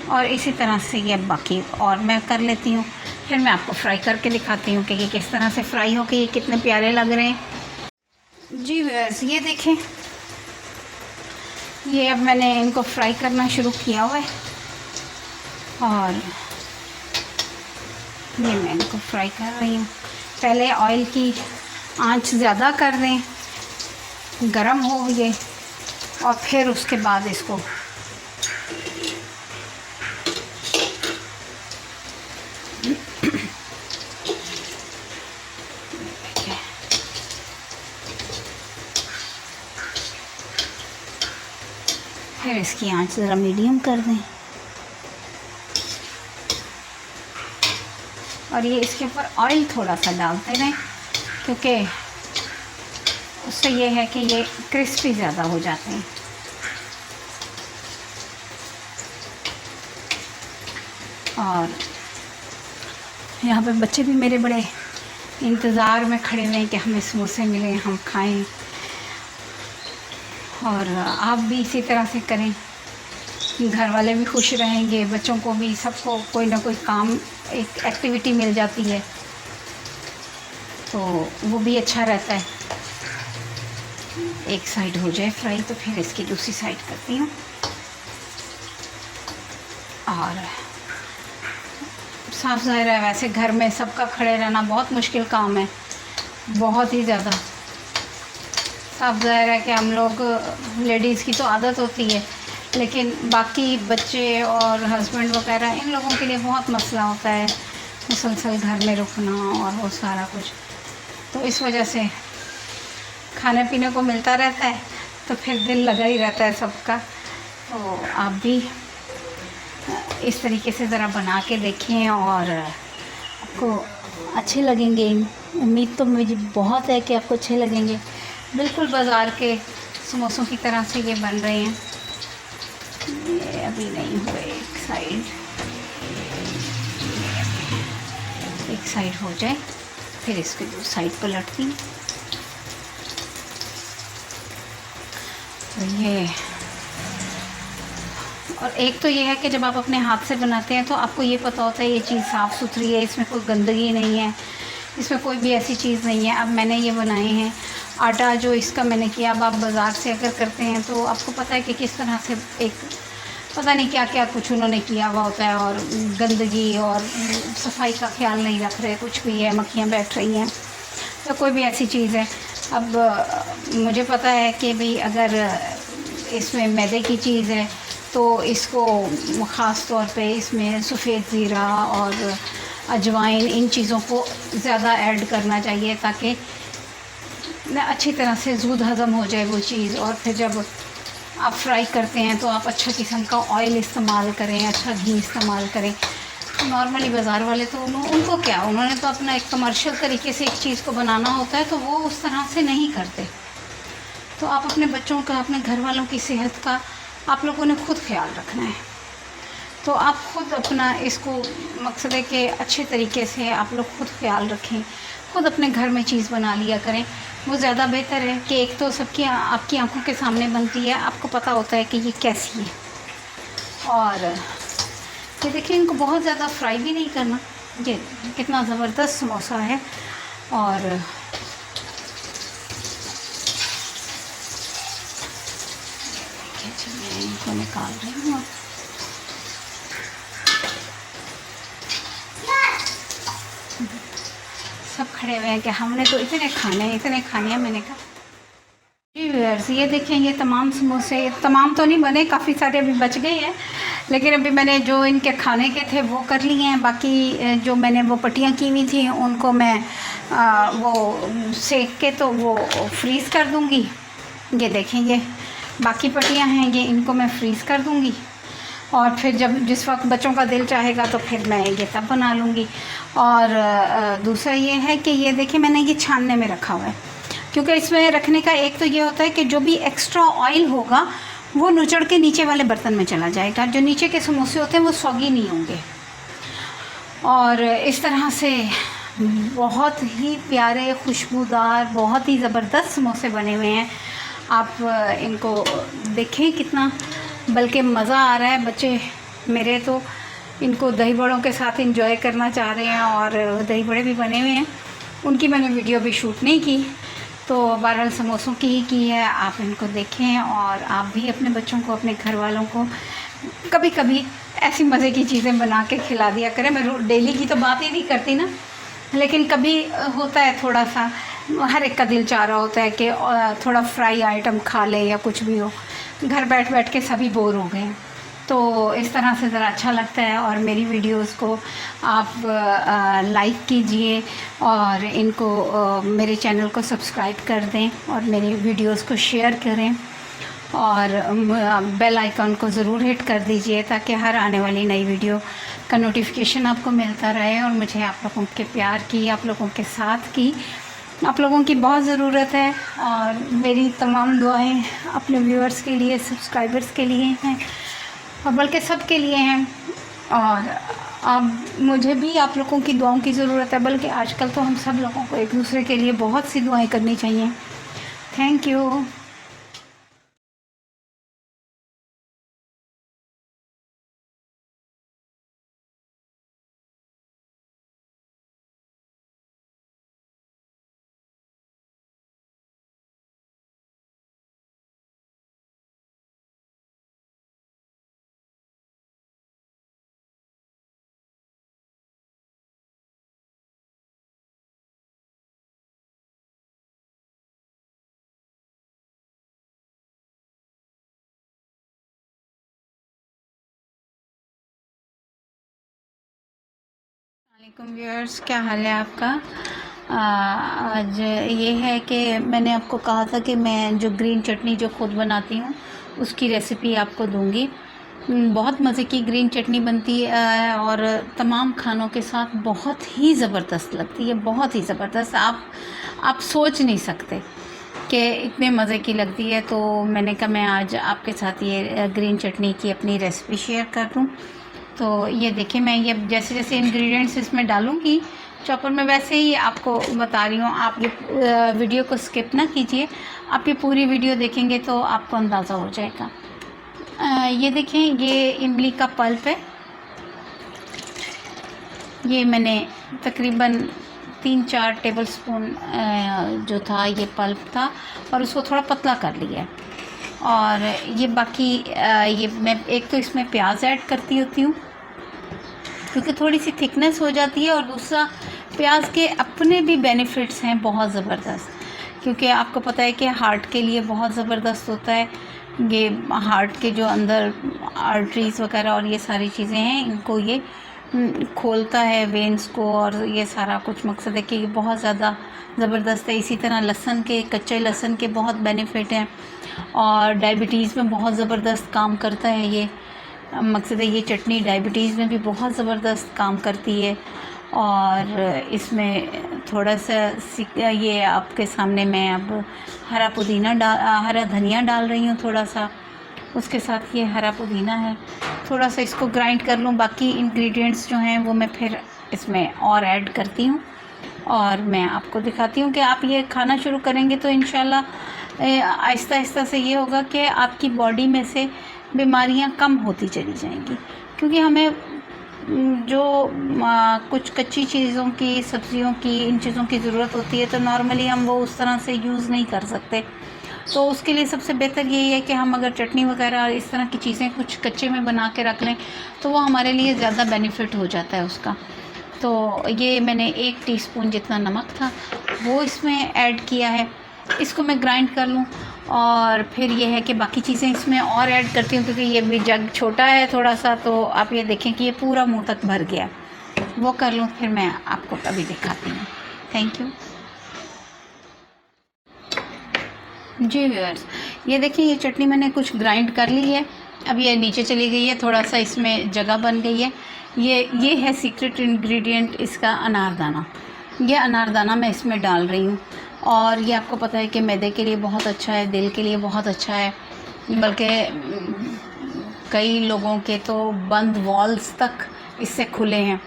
और इसी तरह से ये बाकी और मैं कर लेती हूँ, फिर मैं आपको फ्राई करके दिखाती हूँ कि ये किस तरह से फ्राई हो के ये कितने प्यारे लग रहे हैं। जी व्यूअर्स, ये देखें, ये अब मैंने इनको फ्राई करना शुरू किया हुआ है और ये मैं इनको फ्राई कर रही हूँ। पहले ऑयल की आंच ज़्यादा कर दें, गरम हो ये, और फिर उसके बाद इसको फिर इसकी आंच ज़रा मीडियम कर दें। और ये इसके ऊपर ऑयल थोड़ा सा डालते रहें, क्योंकि उससे ये है कि ये क्रिस्पी ज़्यादा हो जाते हैं। और यहाँ पे बच्चे भी मेरे बड़े इंतज़ार में खड़े हुए हैं कि हमें समोसे मिलें, हम खाएं। और आप भी इसी तरह से करें, घर वाले भी खुश रहेंगे, बच्चों को भी, सबको कोई ना कोई काम, एक एक्टिविटी मिल जाती है तो वो भी अच्छा रहता है। एक साइड हो जाए फ्राई तो फिर इसकी दूसरी साइड करती हूँ। और साफ ज़ाहिर है वैसे घर में सबका खड़े रहना बहुत मुश्किल काम है, बहुत ही ज़्यादा। साफ ज़ाहिर है कि हम लोग लेडीज़ की तो आदत होती है, लेकिन बाकी बच्चे और हस्बैंड वगैरह, इन लोगों के लिए बहुत मसला होता है मुसलसल घर में रुकना और वो सारा कुछ। तो इस वजह से खाने पीने को मिलता रहता है तो फिर दिल लगा ही रहता है सबका। तो आप भी इस तरीके से ज़रा बना के देखें और आपको अच्छे लगेंगे। उम्मीद तो मुझे बहुत है कि आपको अच्छे लगेंगे। बिल्कुल बाज़ार के समोसों की तरह से ये बन रहे हैं। ये अभी नहीं हुए, एक साइड हो जाए फिर इसके दो साइड पलटती हूँ। तो ये, और एक तो ये है कि जब आप अपने हाथ से बनाते हैं तो आपको ये पता होता है ये चीज़ साफ़ सुथरी है, इसमें कोई गंदगी नहीं है, इसमें कोई भी ऐसी चीज़ नहीं है। अब मैंने ये बनाए हैं, आटा जो इसका मैंने किया, अब आप बाज़ार से अगर करते हैं तो आपको पता है कि किस तरह से एक पता नहीं क्या क्या कुछ उन्होंने किया हुआ होता है, और गंदगी और सफाई का ख्याल नहीं रख रहे, कुछ भी है, मक्खियाँ बैठ रही हैं, तो कोई भी ऐसी चीज़ है। अब मुझे पता है कि भाई अगर इसमें मैदे की चीज़ है तो इसको ख़ास तौर पे इसमें सफ़ेद ज़ीरा और अजवाइन, इन चीज़ों को ज़्यादा ऐड करना चाहिए ताकि अच्छी तरह से ज़ूद हज़म हो जाए वो चीज़। और फिर जब आप फ्राई करते हैं तो आप अच्छा किस्म का ऑयल इस्तेमाल करें, अच्छा घी इस्तेमाल करें। नॉर्मली बाज़ार वाले तो उनको क्या, उन्होंने तो अपना एक कमर्शियल तरीके से एक चीज़ को बनाना होता है, तो वो उस तरह से नहीं करते। तो आप अपने बच्चों का, अपने घर वालों की सेहत का आप लोगों ने खुद ख्याल रखना है। तो आप खुद अपना इसको, मकसद है कि अच्छे तरीके से आप लोग खुद ख्याल रखें, खुद अपने घर में चीज़ बना लिया करें। वो ज़्यादा बेहतर है कि एक तो सबकी आपकी आंखों के सामने बनती है, आपको पता होता है कि ये कैसी है। और ये देखिए, इनको बहुत ज़्यादा फ्राई भी नहीं करना। ये कितना ज़बरदस्त समोसा है। और मैं इनको निकाल रही हूँ। सब खड़े हुए हैं कि हमने तो इतने खाने हैं। मैंने कहा जी व्यूअर्स, ये देखें, ये तमाम समोसे, तमाम तो नहीं बने, काफ़ी सारे अभी बच गए हैं, लेकिन अभी मैंने जो इनके खाने के थे वो कर लिए हैं। बाकी जो मैंने वो पट्टियाँ की हुई थी उनको मैं वो सेक के तो वो फ्रीज़ कर दूँगी। ये देखेंगे, बाकी पट्टियाँ हैं ये, इनको मैं फ्रीज़ कर दूँगी और फिर जब जिस वक्त बच्चों का दिल चाहेगा तो फिर मैं ये तब बना लूँगी। और दूसरा ये है कि ये देखिए, मैंने ये छानने में रखा हुआ है, क्योंकि इसमें रखने का एक तो ये होता है कि जो भी एक्स्ट्रा ऑयल होगा वो नुचड़ के नीचे वाले बर्तन में चला जाएगा, जो नीचे के समोसे होते हैं वो सौगी नहीं होंगे। और इस तरह से बहुत ही प्यारे, खुशबूदार, बहुत ही ज़बरदस्त समोसे बने हुए हैं। आप इनको देखें कितना, बल्कि मज़ा आ रहा है। बच्चे मेरे तो इनको दही बड़ों के साथ एंजॉय करना चाह रहे हैं, और दही बड़े भी बने हुए हैं, उनकी मैंने वीडियो भी शूट नहीं की। तो बहरहाल समोसों की है, आप इनको देखें और आप भी अपने बच्चों को, अपने घर वालों को कभी कभी ऐसी मज़े की चीज़ें बना के खिला दिया करें। मैं डेली की तो बात ही नहीं करती ना, लेकिन कभी होता है थोड़ा सा, हर एक का दिल चाह रहा होता है कि थोड़ा फ्राई आइटम खा ले या कुछ भी हो। घर बैठ बैठ के सभी बोर हो गए हैं, तो इस तरह से ज़रा अच्छा लगता है। और मेरी वीडियोस को आप लाइक कीजिए और इनको मेरे चैनल को सब्सक्राइब कर दें और मेरी वीडियोस को शेयर करें और बेल आइकन को ज़रूर हिट कर दीजिए ताकि हर आने वाली नई वीडियो का नोटिफिकेशन आपको मिलता रहे। और मुझे आप लोगों के प्यार की, आप लोगों के साथ की, आप लोगों की बहुत ज़रूरत है। और मेरी तमाम दुआएं अपने व्यूअर्स के लिए, सब्सक्राइबर्स के लिए हैं और बल्कि सब के लिए हैं। और अब मुझे भी आप लोगों की दुआओं की ज़रूरत है, बल्कि आजकल तो हम सब लोगों को एक दूसरे के लिए बहुत सी दुआएं करनी चाहिए। Thank you. वालेकुम व्यूअर्स, क्या हाल है आपका? आज ये है कि मैंने आपको कहा था कि मैं जो ग्रीन चटनी जो ख़ुद बनाती हूँ उसकी रेसिपी आपको दूंगी। बहुत मज़े की ग्रीन चटनी बनती है और तमाम खानों के साथ बहुत ही ज़बरदस्त लगती है, बहुत ही ज़बरदस्त। आप सोच नहीं सकते कि इतने मज़े की लगती है। तो मैंने कहा मैं आज आपके साथ ये ग्रीन चटनी की अपनी रेसिपी शेयर कर दूँ। तो ये देखिए, मैं ये जैसे जैसे इंग्रेडिएंट्स इसमें डालूँगी चॉपर में, वैसे ही आपको बता रही हूँ। आप ये वीडियो को स्किप ना कीजिए, आप ये पूरी वीडियो देखेंगे तो आपको अंदाज़ा हो जाएगा। ये देखें, ये इमली का पल्प है। ये मैंने तकरीबन 3-4 टेबल स्पून जो था ये पल्प था और उसको थोड़ा पतला कर लिया है। और ये बाकी ये मैं एक तो इसमें प्याज ऐड करती होती हूँ क्योंकि थोड़ी सी थिकनेस हो जाती है, और दूसरा प्याज के अपने भी बेनिफिट्स हैं बहुत ज़बरदस्त, क्योंकि आपको पता है कि हार्ट के लिए बहुत ज़बरदस्त होता है। ये हार्ट के जो अंदर आर्टरीज़ वगैरह और ये सारी चीज़ें हैं, इनको ये खोलता है, वेंस को, और ये सारा कुछ मकसद है कि ये बहुत ज़्यादा ज़बरदस्त है। इसी तरह लहसुन के, कच्चे लहसुन के बहुत बेनिफिट हैं और डायबिटीज़ में बहुत ज़बरदस्त काम करता है ये। मकसद है ये चटनी डायबिटीज़ में भी बहुत ज़बरदस्त काम करती है। और इसमें थोड़ा सा ये आपके सामने मैं अब हरा धनिया डाल रही हूँ थोड़ा सा, उसके साथ ये हरा पुदीना है। थोड़ा सा इसको ग्राइंड कर लूँ, बाकी इंग्रेडिएंट्स जो हैं वो मैं फिर इसमें और ऐड करती हूँ और मैं आपको दिखाती हूँ कि आप ये खाना शुरू करेंगे तो इंशाल्लाह आहिस्ता आहिस्ता से ये होगा कि आपकी बॉडी में से बीमारियां कम होती चली जाएंगी। क्योंकि हमें जो कुछ कच्ची चीज़ों की, सब्जियों की, इन चीज़ों की ज़रूरत होती है, तो नॉर्मली हम वो उस तरह से यूज़ नहीं कर सकते। तो उसके लिए सबसे बेहतर यही है कि हम अगर चटनी वगैरह इस तरह की चीज़ें कुछ कच्चे में बना के रख लें तो वो हमारे लिए ज़्यादा बेनिफिट हो जाता है उसका। तो ये मैंने 1 टीस्पून जितना नमक था वो इसमें ऐड किया है। इसको मैं ग्राइंड कर लूँ और फिर ये है कि बाकी चीज़ें इसमें और ऐड करती हूँ, क्योंकि ये भी जग छोटा है थोड़ा सा, तो आप ये देखें कि ये पूरा मुंह तक भर गया। वो कर लूँ फिर मैं आपको अभी दिखाती हूँ। थैंक यू जी व्यूअर्स। ये देखिए, ये चटनी मैंने कुछ ग्राइंड कर ली है, अब ये नीचे चली गई है, थोड़ा सा इसमें जगह बन गई है। ये है सीक्रेट इंग्रेडिएंट इसका, अनारदाना। ये अनारदाना मैं इसमें डाल रही हूँ और ये आपको पता है कि मैदे के लिए बहुत अच्छा है, दिल के लिए बहुत अच्छा है, बल्कि कई लोगों के तो बंद वॉल्स तक इससे खुले हैं।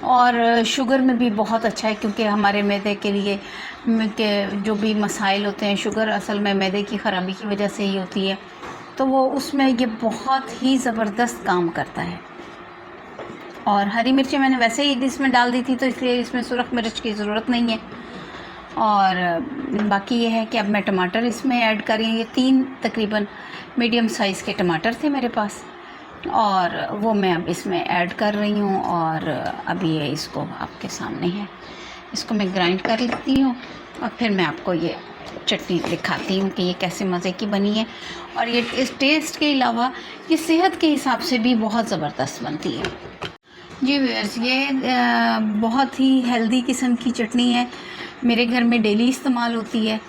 और शुगर में भी बहुत अच्छा है, क्योंकि हमारे मैदे के लिए के जो भी मसाइल होते हैं, शुगर असल में मैदे की ख़राबी की वजह से ही होती है, तो वो उसमें ये बहुत ही ज़बरदस्त काम करता है। और हरी मिर्चें मैंने वैसे ही इसमें डाल दी थी, तो इसलिए इसमें सुरख मिर्च की ज़रूरत नहीं है। और बाकी ये है कि अब मैं टमाटर इसमें ऐड कर रही हूँ। ये 3 तकरीबन मीडियम साइज़ के टमाटर थे मेरे पास, और वो मैं अब इसमें ऐड कर रही हूँ। और अभी ये इसको आपके सामने है, इसको मैं ग्राइंड कर लेती हूँ और फिर मैं आपको ये चटनी दिखाती हूँ कि ये कैसे मज़े की बनी है। और ये इस टेस्ट के अलावा ये सेहत के हिसाब से भी बहुत ज़बरदस्त बनती है। जी व्यूअर्स, ये बहुत ही हेल्दी किस्म की चटनी है, मेरे घर में डेली इस्तेमाल होती है।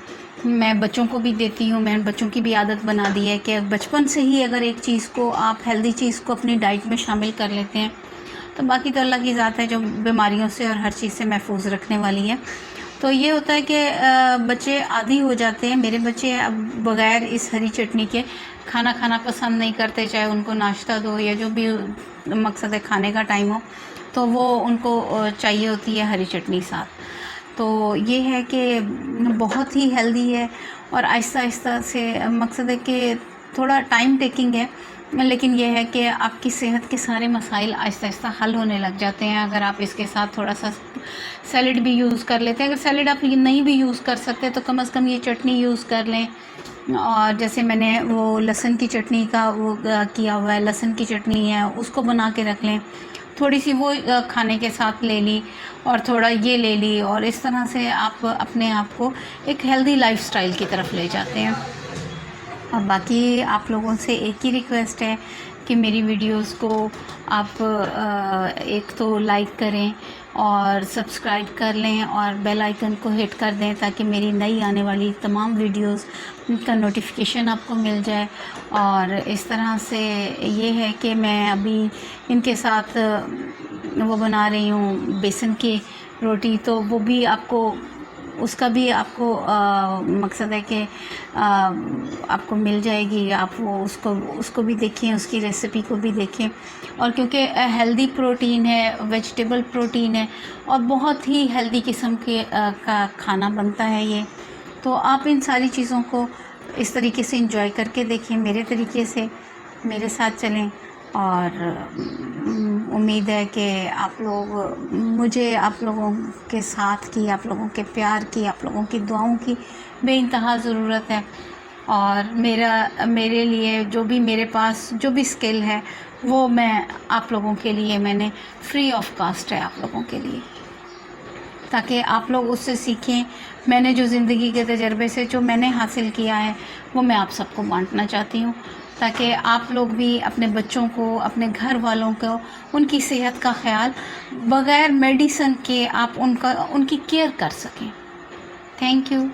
मैं बच्चों को भी देती हूँ, मैंने बच्चों की भी आदत बना दी है कि बचपन से ही अगर एक चीज़ को आप हेल्दी चीज़ को अपनी डाइट में शामिल कर लेते हैं तो बाकी तो अल्लाह की ज़ात है जो बीमारियों से और हर चीज़ से महफूज रखने वाली है। तो ये होता है कि बच्चे आदी हो जाते हैं। मेरे बच्चे अब बग़ैर इस हरी चटनी के खाना खाना पसंद नहीं करते, चाहे उनको नाश्ता दो या जो भी मकसद है खाने का टाइम हो तो वो उनको चाहिए होती है हरी चटनी साथ। तो ये है कि बहुत ही हेल्दी है और आहिस्ता आहिस्ता से मकसद है कि थोड़ा टाइम टेकिंग है, लेकिन यह है कि आपकी सेहत के सारे मसाइल आहिस्ता आहिस्ता हल होने लग जाते हैं अगर आप इसके साथ थोड़ा सा सैलड भी यूज़ कर लेते हैं। अगर सैलड आप नहीं भी यूज़ कर सकते तो कम से कम ये चटनी यूज़ कर लें। और जैसे मैंने वो लहसुन की चटनी का वो किया हुआ है, लहसुन की चटनी है उसको बना के रख लें, थोड़ी सी वो खाने के साथ ले ली और थोड़ा ये ले ली, और इस तरह से आप अपने आप को एक हेल्दी लाइफस्टाइल की तरफ ले जाते हैं। और बाकी आप लोगों से एक ही रिक्वेस्ट है कि मेरी वीडियोस को आप एक तो लाइक करें और सब्सक्राइब कर लें और बेल आइकन को हिट कर दें ताकि मेरी नई आने वाली तमाम वीडियोस का नोटिफिकेशन आपको मिल जाए। और इस तरह से ये है कि मैं अभी इनके साथ वो बना रही हूँ बेसन की रोटी, तो वो भी आपको उसका भी आपको मकसद है कि आपको मिल जाएगी, आप वो उसको भी देखें, उसकी रेसिपी को भी देखें। और क्योंकि हेल्दी प्रोटीन है, वेजिटेबल प्रोटीन है और बहुत ही हेल्दी किस्म के का खाना बनता है ये, तो आप इन सारी चीज़ों को इस तरीके से एंजॉय करके देखें, मेरे तरीके से मेरे साथ चलें। और उम्मीद है कि आप लोग मुझे, आप लोगों के साथ की, आप लोगों के प्यार की, आप लोगों की दुआओं की बेइंतहा ज़रूरत है। और मेरे लिए जो भी मेरे पास जो भी स्किल है वो मैं आप लोगों के लिए मैंने फ्री ऑफ कॉस्ट है आप लोगों के लिए, ताकि आप लोग उससे सीखें। मैंने जो ज़िंदगी के तजर्बे से जो मैंने हासिल किया है वो मैं आप सबको बांटना चाहती हूँ, ताकि आप लोग भी अपने बच्चों को, अपने घर वालों को, उनकी सेहत का ख्याल बग़ैर मेडिसिन के आप उनकी केयर कर सकें। Thank you.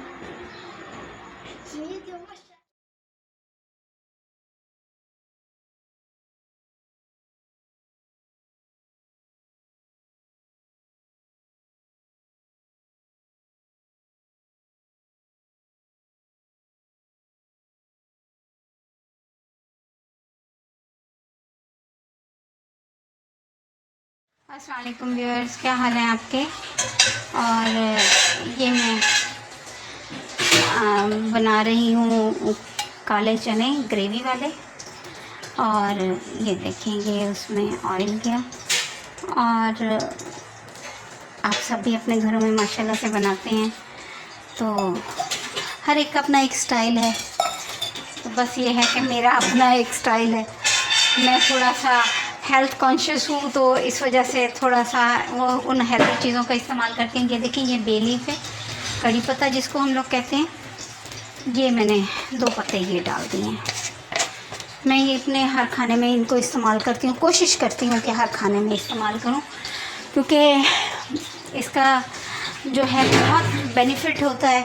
अस्सलाम वालेकुम व्यूअर्स, क्या हाल है आपके। और ये मैं बना रही हूँ काले चने ग्रेवी वाले, और ये देखेंगे उसमें ऑयल गया। और आप सब भी अपने घरों में माशाल्लाह से बनाते हैं, तो हर एक का अपना एक स्टाइल है। तो बस ये है कि मेरा अपना एक स्टाइल है, मैं थोड़ा सा हेल्थ कॉन्शियस हूँ तो इस वजह से थोड़ा सा वो उन हेल्दी चीज़ों का इस्तेमाल करके। ये देखिए, ये बे लीफ है, कड़ी पत्ता जिसको हम लोग कहते हैं, ये मैंने 2 पत्ते ये डाल दिए हैं। मैं ये अपने हर खाने में इनको इस्तेमाल करती हूँ, कोशिश करती हूँ कि हर खाने में इस्तेमाल करूँ, क्योंकि इसका जो है बहुत बेनिफिट होता है।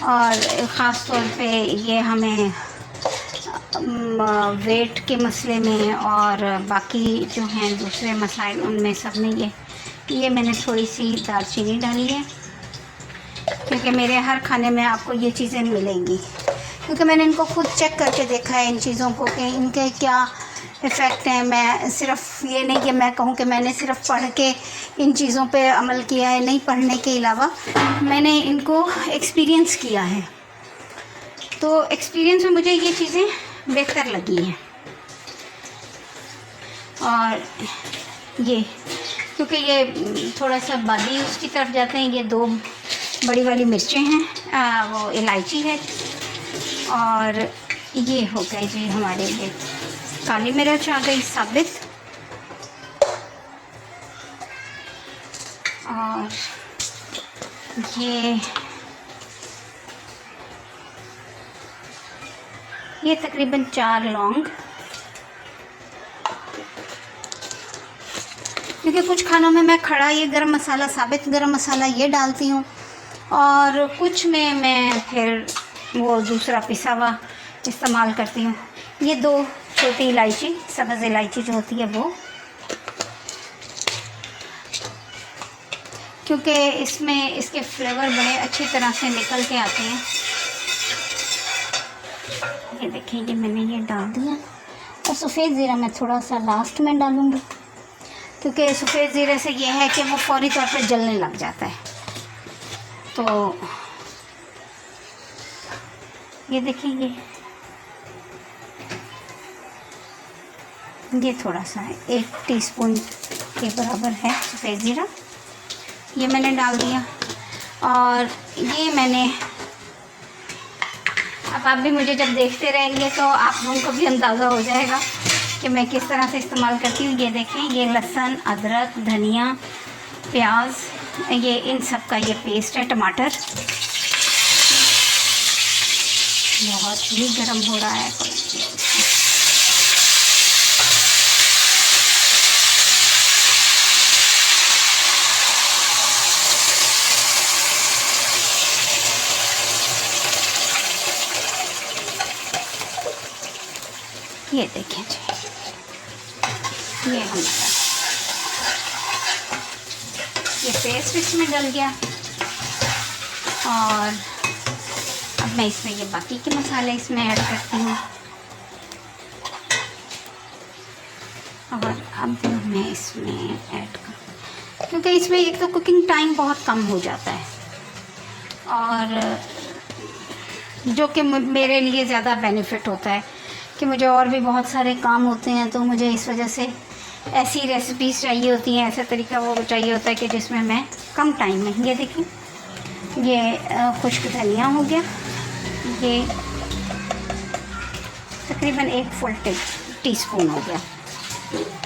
और ख़ास तौर पे ये हमें वेट के मसले में और बाकी जो हैं दूसरे मसाइल उनमें सब में ये मैंने थोड़ी सी दालचीनी डाली है, क्योंकि मेरे हर खाने में आपको ये चीज़ें मिलेंगी, क्योंकि मैंने इनको खुद चेक करके देखा है इन चीज़ों को कि इनके क्या इफ़ेक्ट हैं। मैं सिर्फ ये नहीं कि मैं कहूँ कि मैंने सिर्फ पढ़ के इन चीज़ों पे अमल किया है, नहीं, पढ़ने के अलावा मैंने इनको एक्सपीरियंस किया है, तो एक्सपीरियंस में मुझे ये चीज़ें बेहतर लगी हैं। और ये क्योंकि ये थोड़ा सा बादी उसकी तरफ जाते हैं, ये 2 बड़ी वाली मिर्चें हैं, वो इलायची है, और ये हो गए जी हमारे ये काली मिर्च आ गई साबित, और ये तकरीबन 4 लौंग, क्योंकि कुछ खानों में मैं खड़ा ये गरम मसाला, साबित गरम मसाला ये डालती हूँ, और कुछ में मैं फिर वो दूसरा पिसा हुआ इस्तेमाल करती हूँ। ये 2 छोटी इलायची, सब्ज़ इलायची जो होती है वो, क्योंकि इसमें इसके फ्लेवर बड़े अच्छी तरह से निकल के आते हैं। ये देखिए, ये मैंने ये डाल दिया, और सफ़ेद ज़ीरा मैं थोड़ा सा लास्ट में डालूँगी, क्योंकि सफ़ेद ज़ीरे से ये है कि वो फौरी तौर पे जलने लग जाता है। तो ये देखिए, ये थोड़ा सा है, 1 टीस्पून के बराबर है सफ़ेद ज़ीरा, ये मैंने डाल दिया। और ये मैंने, अब आप भी मुझे जब देखते रहेंगे तो आप लोगों को भी अंदाज़ा हो जाएगा कि मैं किस तरह से इस्तेमाल करती हूँ। ये देखें, ये लहसुन, अदरक, धनिया, प्याज, ये इन सब का ये पेस्ट है, टमाटर, बहुत ही गर्म हो रहा है। ये देखें जी, ये हमारा ये पेस्ट इसमें डल गया, और अब मैं इसमें ये बाकी के मसाले इसमें ऐड करती हूँ, और अब मैं इसमें ऐड कर, क्योंकि इसमें एक तो कुकिंग टाइम बहुत कम हो जाता है, और जो कि मेरे लिए ज़्यादा बेनिफिट होता है कि मुझे और भी बहुत सारे काम होते हैं, तो मुझे इस वजह से ऐसी रेसिपीज़ चाहिए होती हैं, ऐसा तरीका वो चाहिए होता है कि जिसमें मैं कम टाइम में। ये देखिए, ये खुश्क धनिया हो गया, ये तकरीबन 1 फुल टीस्पून हो गया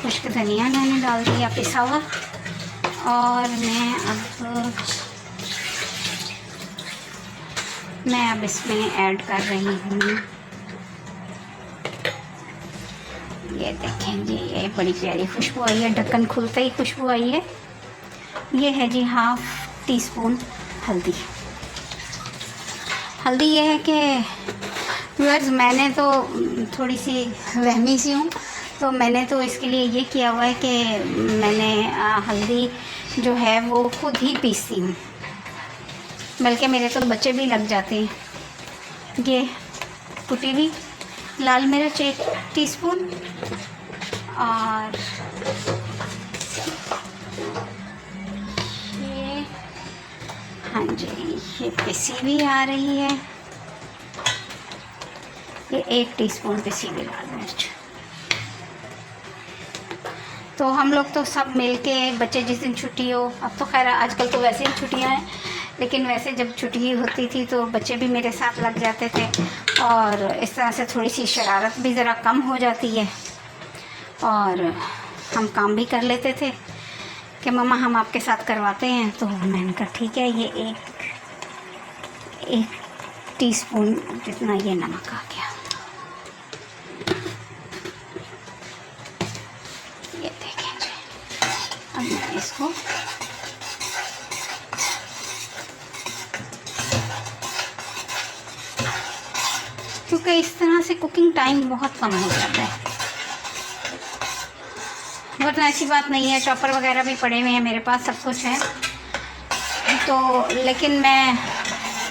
खुश्क धनिया मैंने डाल दिया पिसा हुआ, और मैं अब इसमें ऐड कर रही हूँ, ये देखें जी, ये बड़ी प्यारी खुशबू आई है, ढक्कन खुलते ही खुशबू आई है। ये है जी 1/2 टीस्पून हल्दी। हल्दी ये है कि व्यूअर्स, मैंने तो थोड़ी सी वहमी सी हूँ, तो मैंने तो इसके लिए ये किया हुआ है कि मैंने हल्दी जो है वो खुद ही पीसती हूँ, बल्कि मेरे तो बच्चे भी लग जाते हैं। ये कुटी हुई लाल मिर्च 1 टीस्पून, और ये, हाँ जी, ये पिसी हुई आ रही है, ये 1 टीस्पून पिसी हुई लाल मिर्च। तो हम लोग तो सब मिलके, बच्चे जिस दिन छुट्टी हो, अब तो खैर आजकल तो वैसे ही छुट्टियां हैं, लेकिन वैसे जब छुट्टी होती थी तो बच्चे भी मेरे साथ लग जाते थे, और इस तरह से थोड़ी सी शरारत भी ज़रा कम हो जाती है, और हम काम भी कर लेते थे कि मम्मा हम आपके साथ करवाते हैं। तो मैंने कहा ठीक है, ये 1 टीस्पून जितना ये नमक आ गया। ये देखें जी, अब मैं इसको क्योंकि इस तरह से कुकिंग टाइम बहुत कम हो जाता है, वरना ऐसी बात नहीं है, चॉपर वगैरह भी पड़े हुए हैं मेरे पास, सब कुछ है, तो लेकिन मैं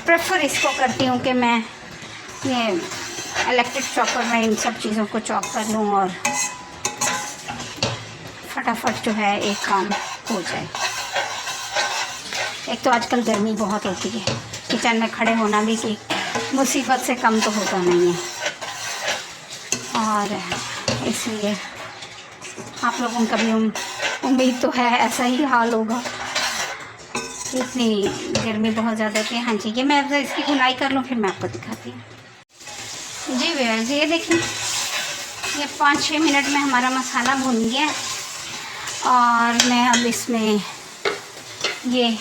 प्रेफर इसको करती हूँ कि मैं ये इलेक्ट्रिक चॉपर में इन सब चीज़ों को चॉप कर लूँ और फटाफट जो है एक काम हो जाए। एक तो आजकल गर्मी बहुत होती है, किचन में खड़े होना भी कि मुसीबत से कम तो होता नहीं है, और इसलिए आप लोगों का भी उम्मीद तो है ऐसा ही हाल होगा। इतनी गर्मी बहुत ज़्यादा होती है। हाँ जी, ये मैं अब इसकी भुनाई कर लूँ फिर मैं आपको दिखाती हूँ। जी व्यूअर्स, ये देखिए, ये 5-6 मिनट में हमारा मसाला भुन गया और मैं अब इसमें ये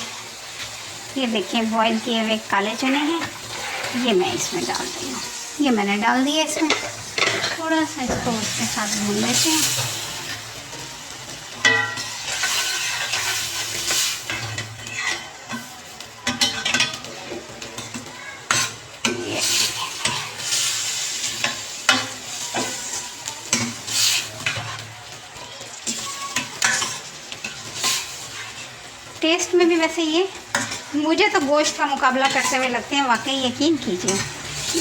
देखिए बॉईल किए हुए काले चने हैं, ये मैं इसमें डाल रही हूँ। ये मैंने डाल दिया इसमें, थोड़ा सा इसको उसके साथ भून लेते हैं। टेस्ट में भी वैसे ये मुझे तो गोश्त का मुकाबला करते हुए लगते हैं, वाकई यकीन कीजिए।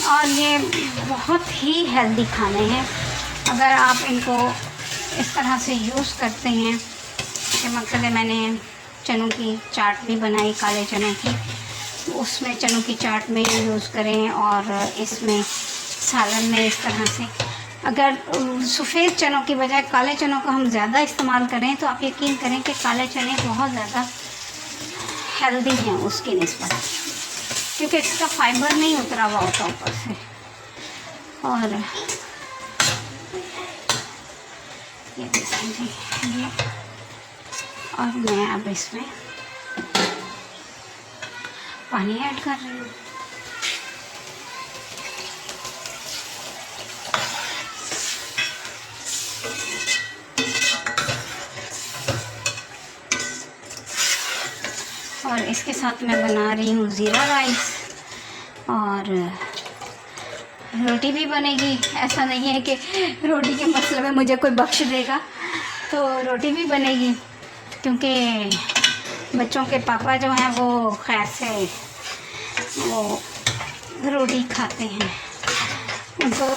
और ये बहुत ही हेल्दी खाने हैं अगर आप इनको इस तरह से यूज़ करते हैं। कि मतलब मैंने चनों की चाट भी बनाई, काले चनों की, उसमें चनों की चाट में यूज़ करें और इसमें सालन में इस तरह से। अगर सफ़ेद चनों की बजाय काले चनों का हम ज़्यादा इस्तेमाल करें तो आप यकीन करें कि काले चने बहुत ज़्यादा हेल्दी हैं उसकी निस्बत, क्योंकि इसका फाइबर नहीं उतरा हुआ होता ऊपर से। और ये देखिए, और मैं अब इसमें पानी ऐड कर रही हूँ। और इसके साथ मैं बना रही हूँ ज़ीरा राइस, और रोटी भी बनेगी। ऐसा नहीं है कि रोटी के मसले में मुझे कोई बख्श देगा, तो रोटी भी बनेगी, क्योंकि बच्चों के पापा जो हैं वो खैर से वो रोटी खाते हैं,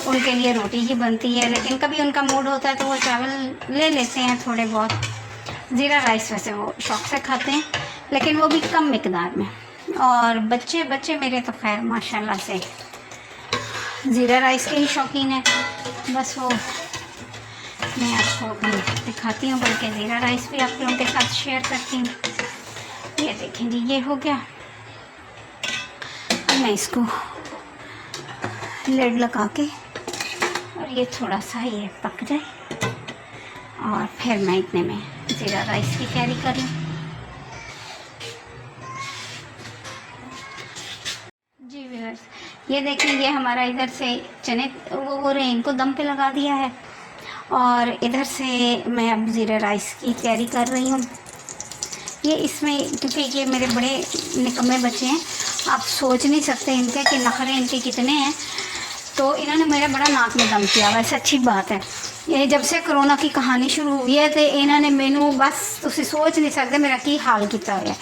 उनके लिए रोटी ही बनती है। लेकिन कभी उनका मूड होता है तो वो चावल ले लेते हैं थोड़े बहुत। ज़ीरा राइस वैसे वो शौक़ से खाते हैं, लेकिन वो भी कम मिकदार में। और बच्चे मेरे तो खैर माशाल्लाह से ज़ीरा राइस के ही शौकीन है। बस वो मैं आपको भी दिखाती हूँ, बल्कि ज़ीरा राइस भी आप लोगों के साथ शेयर करती हूँ। ये देखें जी, ये हो गया। अब मैं इसको लिड लगा के और ये थोड़ा सा ये पक जाए और फिर मैं इतने में ज़ीरा राइस की तैयारी कर लूँ। जी व्यूअर्स, ये देखिए, ये हमारा इधर से चने वो हो रहे हैं, इनको दम पे लगा दिया है, और इधर से मैं अब ज़ीरा राइस की तैयारी कर रही हूँ। ये इसमें, क्योंकि ये मेरे बड़े निकम्मे बच्चे हैं, आप सोच नहीं सकते इनके कि नखरे इनके कितने हैं। तो इन्होंने मेरा बड़ा नाक में दम किया, वैसे अच्छी बात है। ये जब से कोरोना की कहानी शुरू हुई है तो इन्होंने मैनू बस तुसी सोच नहीं सकते मेरा की हाल किया है।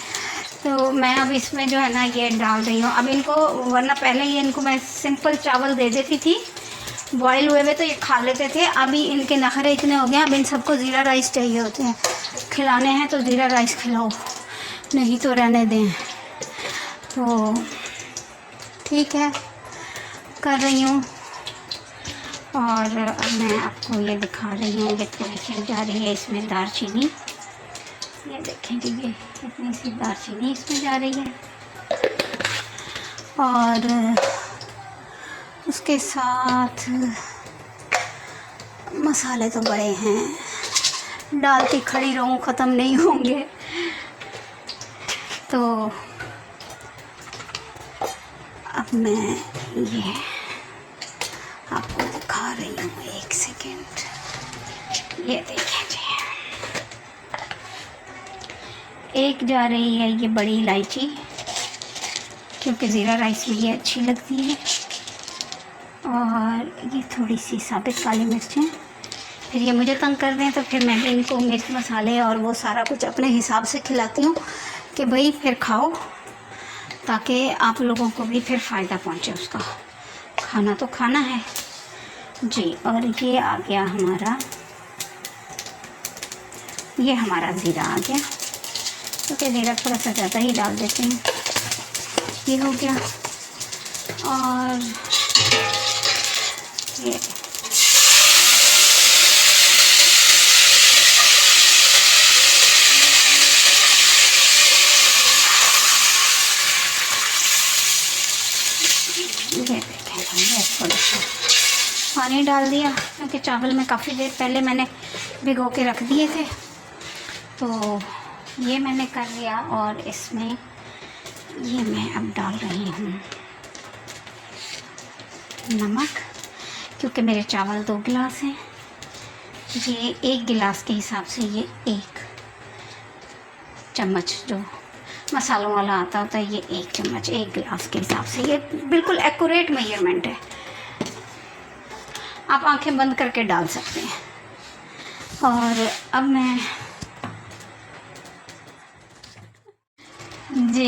तो मैं अब इसमें जो है ना ये डाल रही हूँ अब इनको, वरना पहले ये इनको मैं सिंपल चावल दे देती थी बॉयल हुए हुए, तो ये खा लेते थे। अभी इनके नखरे इतने हो गए, अब इन सबको ज़ीरा राइस चाहिए होते हैं, खिलाने हैं तो ज़ीरा राइस खिलाओ, नहीं तो रहने दें। तो ठीक है, कर रही हूँ। और अब मैं आपको ये दिखा रही हूँ, ये थोड़ी सी जा रही है इसमें दालचीनी, ये देखें जी, ये इतनी सी दालचीनी इसमें जा रही है। और उसके साथ मसाले तो बड़े हैं, डालती खड़ी रहूँ ख़त्म नहीं होंगे। तो अब मैं ये आपको दिखा रही हूँ, एक सेकेंड। ये देखें जी, एक जा रही है ये बड़ी इलायची, क्योंकि ज़ीरा राइस में ये अच्छी लगती है। और ये थोड़ी सी साबित काली मिर्चें, फिर ये मुझे तंग कर दें तो फिर मैं भी इनको मिर्च मसाले और वो सारा कुछ अपने हिसाब से खिलाती हूँ कि भाई फिर खाओ, ताकि आप लोगों को भी फिर फ़ायदा पहुँचे उसका। खाना तो खाना है जी। और ये आ गया हमारा, ये हमारा ज़ीरा आ गया, क्योंकि ज़ीरा थोड़ा सा ज़्यादा ही डाल देते हैं। ये हो गया। और ये पानी डाल दिया क्योंकि चावल में काफ़ी देर पहले मैंने भिगो के रख दिए थे, तो ये मैंने कर लिया। और इसमें ये मैं अब डाल रही हूँ नमक, क्योंकि मेरे चावल 2 गिलास हैं। ये 1 गिलास के हिसाब से ये 1 चम्मच जो मसालों वाला आता होता है, ये 1 चम्मच 1 गिलास के हिसाब से, ये बिल्कुल एक्यूरेट मेजरमेंट है। आप आंखें बंद करके डाल सकते हैं। और अब मैं जी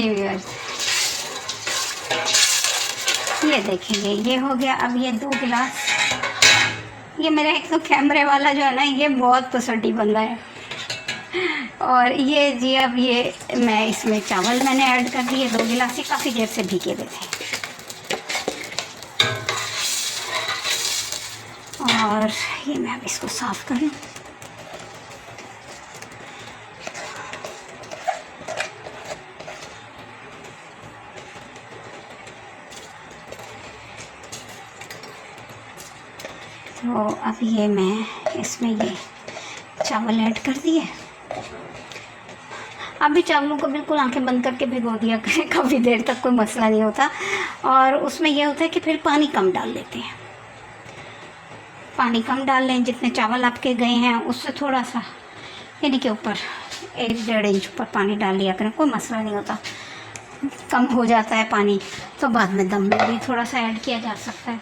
ये देखेंगे, ये हो गया। अब ये 2 गिलास, ये मेरा एक तो कैमरे वाला जो है ना, ये बहुत पसंदी बंदा है। और ये जी अब ये मैं इसमें चावल मैंने ऐड कर दिए 2 गिलास, ही काफ़ी देर से भीगे हुए थे। और ये मैं अब इसको साफ़ करूँ। तो अब ये मैं इसमें ये चावल ऐड कर दिए। अब भी चावलों को बिल्कुल आंखें बंद करके भिगो दिया करें, काफ़ी देर तक कोई मसला नहीं होता। और उसमें यह होता है कि फिर पानी कम डाल लेते हैं, पानी कम डाल लें। जितने चावल आपके गए हैं उससे थोड़ा सा, यानी कि ऊपर 1-1.5 इंच ऊपर पानी डाल लिया करें, कोई मसला नहीं होता। कम हो जाता है पानी तो बाद में दम में भी थोड़ा सा ऐड किया जा सकता है,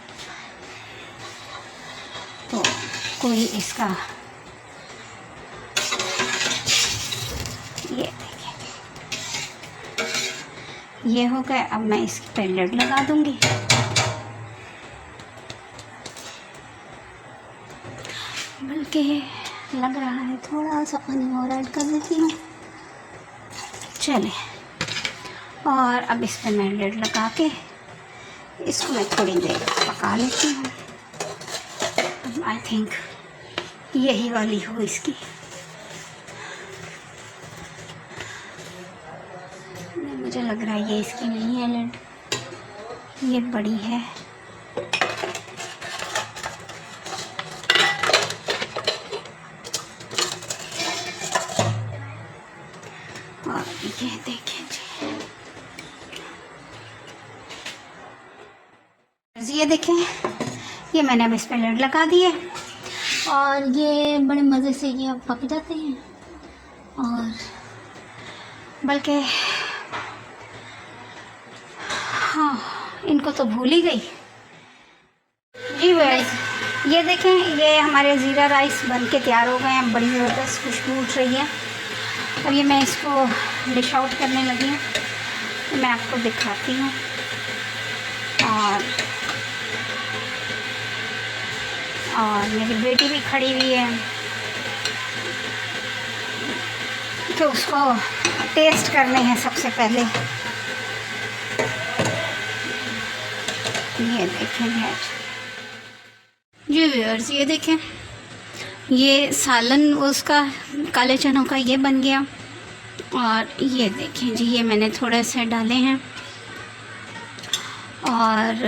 तो कोई इसका ये देखिए ये हो गया। अब मैं इसकी पे लिड लगा दूंगी। बल्कि लग रहा है थोड़ा सा पानी और ऐड कर देती हूँ, चले। और अब इस पर मैं लिड लगा के इसको मैं थोड़ी देर पका लेती हूँ। आई थिंक यही वाली हो इसकी। मुझे लग रहा है ये इसकी नहीं है लिड, ये बड़ी है। और ये देखें जी, ये देखें, ये मैंने अब इस पर लिड लगा दिए। और ये बड़े मज़े से ये अब पक जाते हैं। और बल्कि हाँ, इनको तो भूल ही गई जी। वैसे ये देखें, ये हमारे ज़ीरा राइस बन के तैयार हो गए हैं। बड़ी ज़बरदस्त खुशबू उठ रही है। अब ये मैं इसको डिश आउट करने लगी हूँ, तो मैं आपको दिखाती हूँ। और मेरी बेटी भी खड़ी हुई है, तो उसको टेस्ट करने हैं सबसे पहले। ये देखें जी व्यूअर्स, ये देखें, ये सालन उसका काले चनों का ये बन गया। और ये देखें जी, ये मैंने थोड़े से डाले हैं। और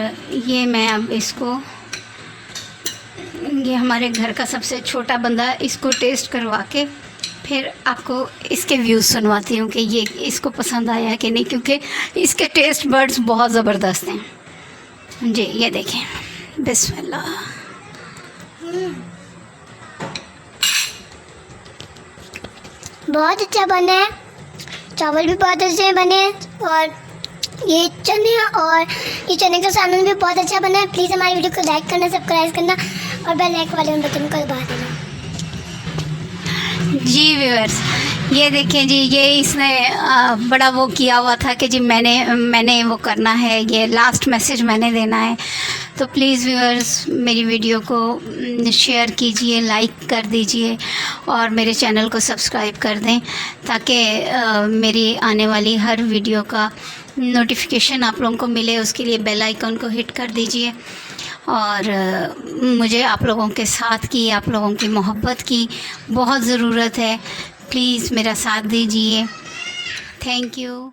ये मैं अब इसको, ये हमारे घर का सबसे छोटा बंदा, इसको टेस्ट करवा के फिर आपको इसके व्यूज़ सुनवाती हूँ कि ये इसको पसंद आया कि नहीं, क्योंकि इसके टेस्ट बर्ड्स बहुत ज़बरदस्त हैं जी। ये देखें, बिस्मिल्लाह। बहुत अच्छा बना है, चावल भी बहुत अच्छे बने, और ये चने का सालन भी बहुत अच्छा बना है। प्लीज़ हमारी वीडियो को लाइक करना, सब्सक्राइब करना और बेल आइकन वाले बटन को दबा देना जी व्यूअर्स। ये देखें जी, ये इसने बड़ा वो किया हुआ था कि जी मैंने वो करना है, ये लास्ट मैसेज मैंने देना है। तो प्लीज़ व्यूअर्स, मेरी वीडियो को शेयर कीजिए, लाइक कर दीजिए और मेरे चैनल को सब्सक्राइब कर दें, ताकि मेरी आने वाली हर वीडियो का नोटिफिकेशन आप लोगों को मिले। उसके लिए बेल आइकन को हिट कर दीजिए। और मुझे आप लोगों के साथ की, आप लोगों की मोहब्बत की बहुत ज़रूरत है। प्लीज़ मेरा साथ दीजिए। Thank you.